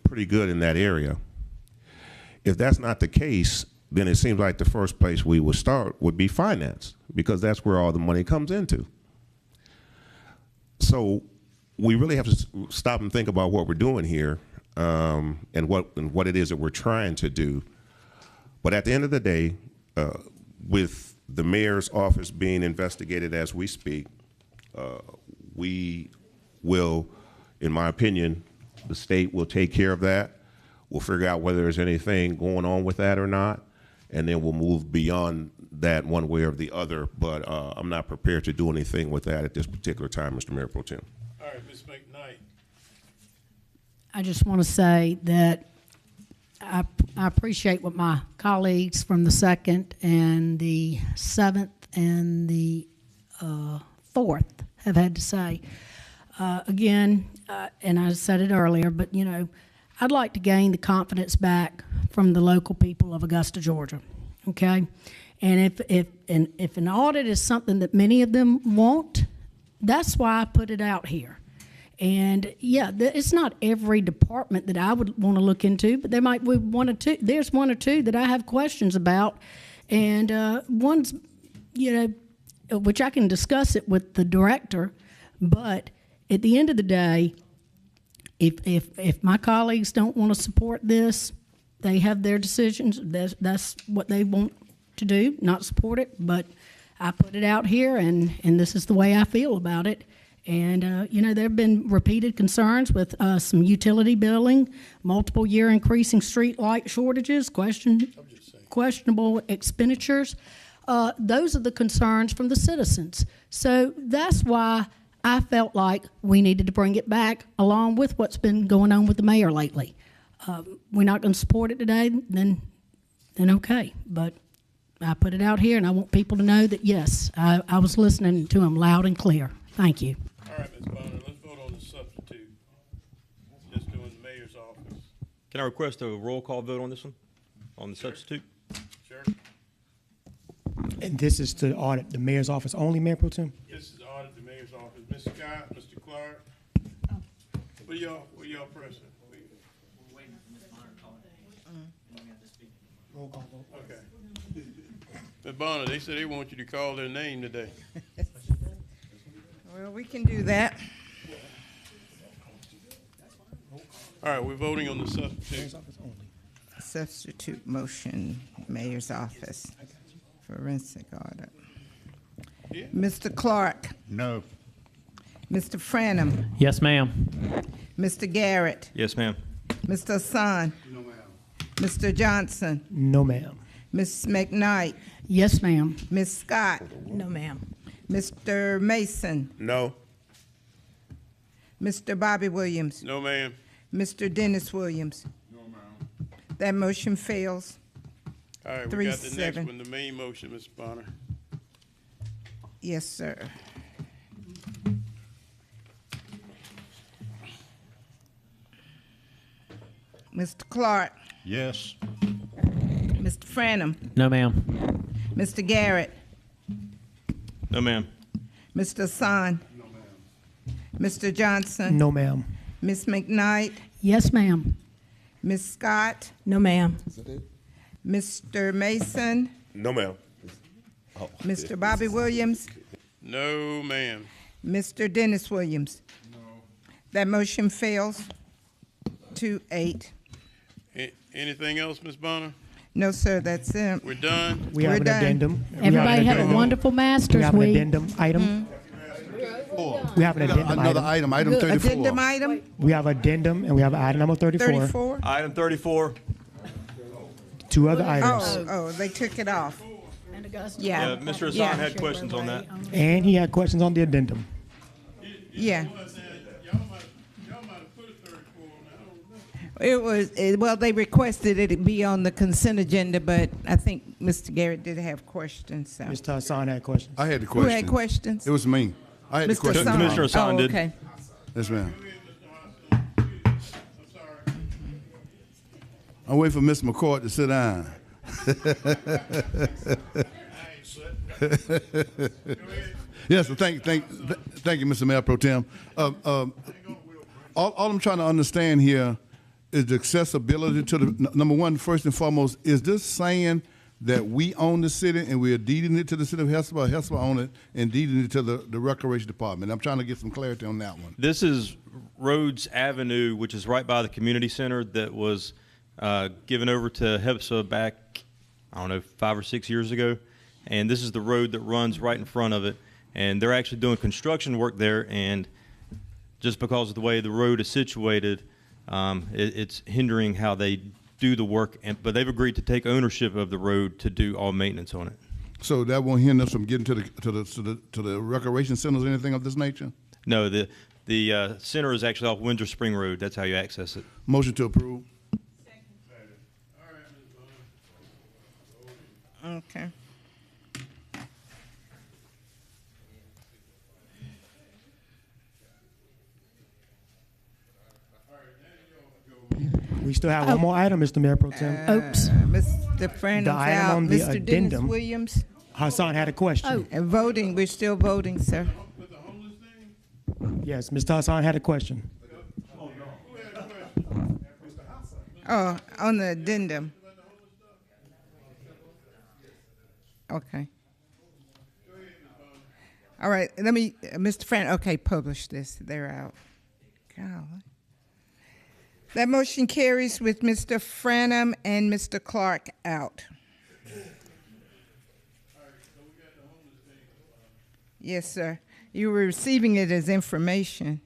pretty good in that area. If that's not the case, then it seems like the first place we would start would be finance, because that's where all the money comes into. So we really have to stop and think about what we're doing here, and what it is that we're trying to do. But at the end of the day, with the mayor's office being investigated as we speak, we will, in my opinion, the state will take care of that. We'll figure out whether there's anything going on with that or not, and then we'll move beyond that one way or the other. But I'm not prepared to do anything with that at this particular time, Mr. Mayor Pro Tem. All right, Ms. McKnight. I just want to say that I appreciate what my colleagues from the 2nd and the 7th and the 4th have had to say. Again, and I said it earlier, but I'd like to gain the confidence back from the local people of Augusta, Georgia. Okay, and if an audit is something that many of them want, that's why I put it out here. And yeah, it's not every department that I would want to look into, but there might be one or two. There's one or two that I have questions about, and one's, which I can discuss it with the director. But at the end of the day, if my colleagues don't want to support this, they have their decisions. That's what they want to do, not support it. But I put it out here, and this is the way I feel about it. And, there have been repeated concerns with some utility billing, multiple year increasing street light shortages, questionable expenditures. Those are the concerns from the citizens. So that's why I felt like we needed to bring it back, along with what's been going on with the mayor lately. We're not going to support it today, then okay. But I put it out here, and I want people to know that, yes, I was listening to them loud and clear. Thank you. All right, Ms. Bonner, let's vote on the substitute. Just doing the mayor's office. Can I request a roll call vote on this one, on the substitute? Sure. And this is to audit the mayor's office only, Mayor Pro Tem? This is audit the mayor's office. Ms. Scott, Mr. Clark. What y'all pressing? Okay. Ms. Bonner, they said they want you to call their name today. Well, we can do that. All right, we're voting on the substitute. Substitute motion, mayor's office, forensic audit. Yeah. Mr. Clark, No. Mr. Franham, Yes, ma'am. Mr. Garrett, Yes, ma'am. Mr. Hassan, Mr. Johnson, No, ma'am. Ms. McKnight, Yes, ma'am. Ms. Scott, No, ma'am. Mr. Mason, No. Mr. Bobby Williams, No, ma'am. Mr. Dennis Williams. No, ma'am. That motion fails. All right, we got the next 3-7. one, the main motion, Ms. Bonner. Yes, sir. Mr. Clark, Yes. Mr. Franham, No, ma'am. Mr. Garrett, No, ma'am. Mr. Hassan, Mr. Johnson, No, ma'am. Ms. McKnight, Yes, ma'am. Ms. Scott, No, ma'am. Mr. Mason, No, ma'am. Mr. Bobby Williams, No, ma'am. Mr. Dennis Williams. No. That motion fails. 2-8. Anything else, Ms. Bonner? No, sir, that's it. We're done? We have We're an done. addendum. Everybody have a wonderful We Masters have an Week. addendum item. We have an addendum Another item. item, item 34. Addendum item We have addendum, and we have item number 34. 34. Item 34. Two other items. Oh, they took it off. And Augusta. Yeah. Yeah, Mr. Hassan Yeah. had questions on that. And he had questions on the addendum. Yeah. Y'all might have put a 34 on that. It was, well, they requested it be on the consent agenda, but I think Mr. Garrett did have questions, so. Mr. Hassan had questions. I had the Who question. had questions? It was me. I had the Mr. question. Hassan. Commissioner Hassan Oh, did. okay. Yes, ma'am. I'm sorry. I'm waiting for Ms. McCourt to sit down. Yes, well, thank you, Mr. Mayor Pro Tem. All I'm trying to understand here is the accessibility to the, number one, first and foremost, is this saying that we own the city and we're deeding it to the city of Hesper, or Hesper own it and deeding it to the recreation department? I'm trying to get some clarity on that one. This is Rhodes Avenue, which is right by the community center that was given over to HEPSA back, I don't know, 5 or 6 years ago. And this is the road that runs right in front of it. And they're actually doing construction work there. And just because of the way the road is situated, it's hindering how they do the work. But they've agreed to take ownership of the road to do all maintenance on it. So that won't hinder us from getting to the recreation centers or anything of this nature? No, the center is actually off Windsor Spring Road. That's how you access it. Motion to approve. Okay. We still have one more item, Mr. Mayor Pro Tem. Oops. Mr. Franham's The item out. on the Mr. Dennis addendum. Williams. Hassan had a question. And voting, we're still voting, sir. Yes, Mr. Hassan had a question. Oh, on the addendum. Okay. All right, let me, Mr. Fran, okay, publish this. They're out. Golly. That motion carries with Mr. Franham and Mr. Clark out. Yes, sir. You were receiving it as information.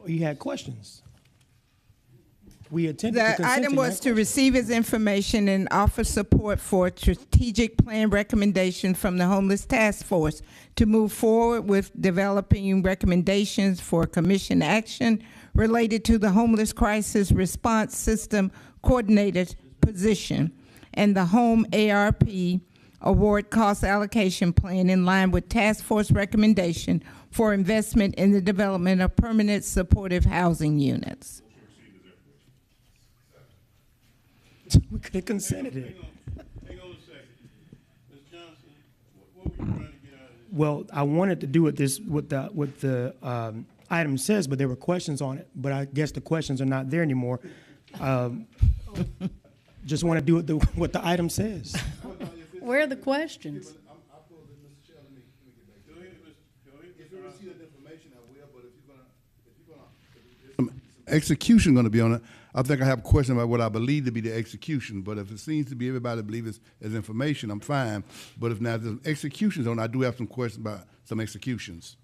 You had questions. We attended the The consent item agenda. was to receive as information and offer support for a strategic plan recommendation from the Homeless Task Force to move forward with developing recommendations for commission action related to the Homeless Crisis Response System Coordinator position and the Home ARP Award Cost Allocation Plan in line with Task Force recommendation for investment in the development of permanent supportive housing units. We could have consented it. Hang on a second. Ms. Johnson, what were you trying to get out of this? Well, I wanted to do what the item says, but there were questions on it. But I guess the questions are not there anymore. Just want to do what the item says. Where are the questions? Execution going to be on it. I think I have a question about what I believe to be the execution, but if it seems to be everybody believes it's as information, I'm fine. But if now there's executions on, I do have some questions about some executions.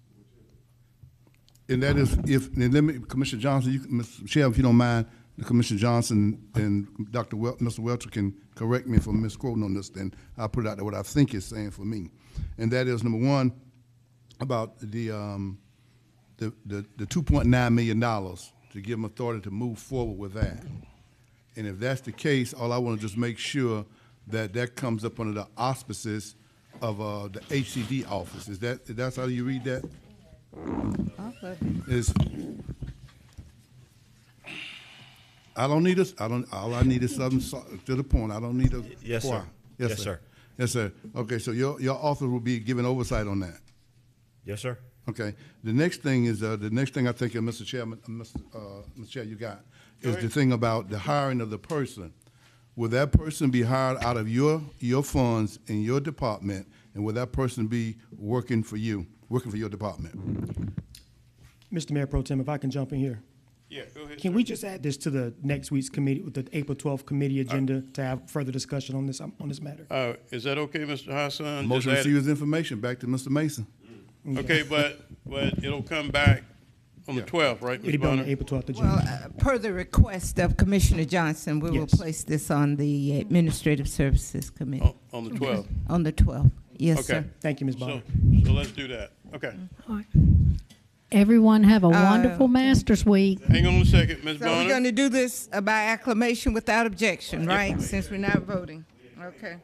And that is and let me, Commissioner Johnson, Mr. Michelle, if you don't mind, Commissioner Johnson and Mr. Welcher can correct me if I'm misquoting on this, then I'll put it out there what I think it's saying for me. And that is, number one, about the $2.9 million to give them authority to move forward with that. And if that's the case, all I want to just make sure that comes up under the auspices of the HCD office. That's how you read that? All I need is something to the point. I don't need a Yes, choir. sir. Yes, Yes, sir. sir. Yes, sir. Okay, so your office will be giving oversight on that. Yes, sir. Okay. The next thing is I think, Mr. Chairman, Mr. Chair, you got is the thing about the hiring of the person. Will that person be hired out of your funds in your department, and will that person be working for your department? Mr. Mayor Pro Tem, if I can jump in here. Yeah, go ahead. Can we just add this to the next week's committee, with the April 12th committee agenda to have further discussion on this matter? Is that okay, Mr. Hassan? Motion to receive his information back to Mr. Mason. Okay, but it'll come back on the 12th, right, Ms. It'll be on Bonner? the April 12th agenda. Well, per the request of Commissioner Johnson, we will Yes. place this on the Administrative Services Committee. On the 12th? On the 12th, yes, Okay. sir. Thank you, Ms. Bonner. So let's do that. Okay. Everyone have a wonderful Masters Week. Hang on a second, Ms. So Bonner. we're going to do this by acclamation without objection, right? Since we're not voting. Okay.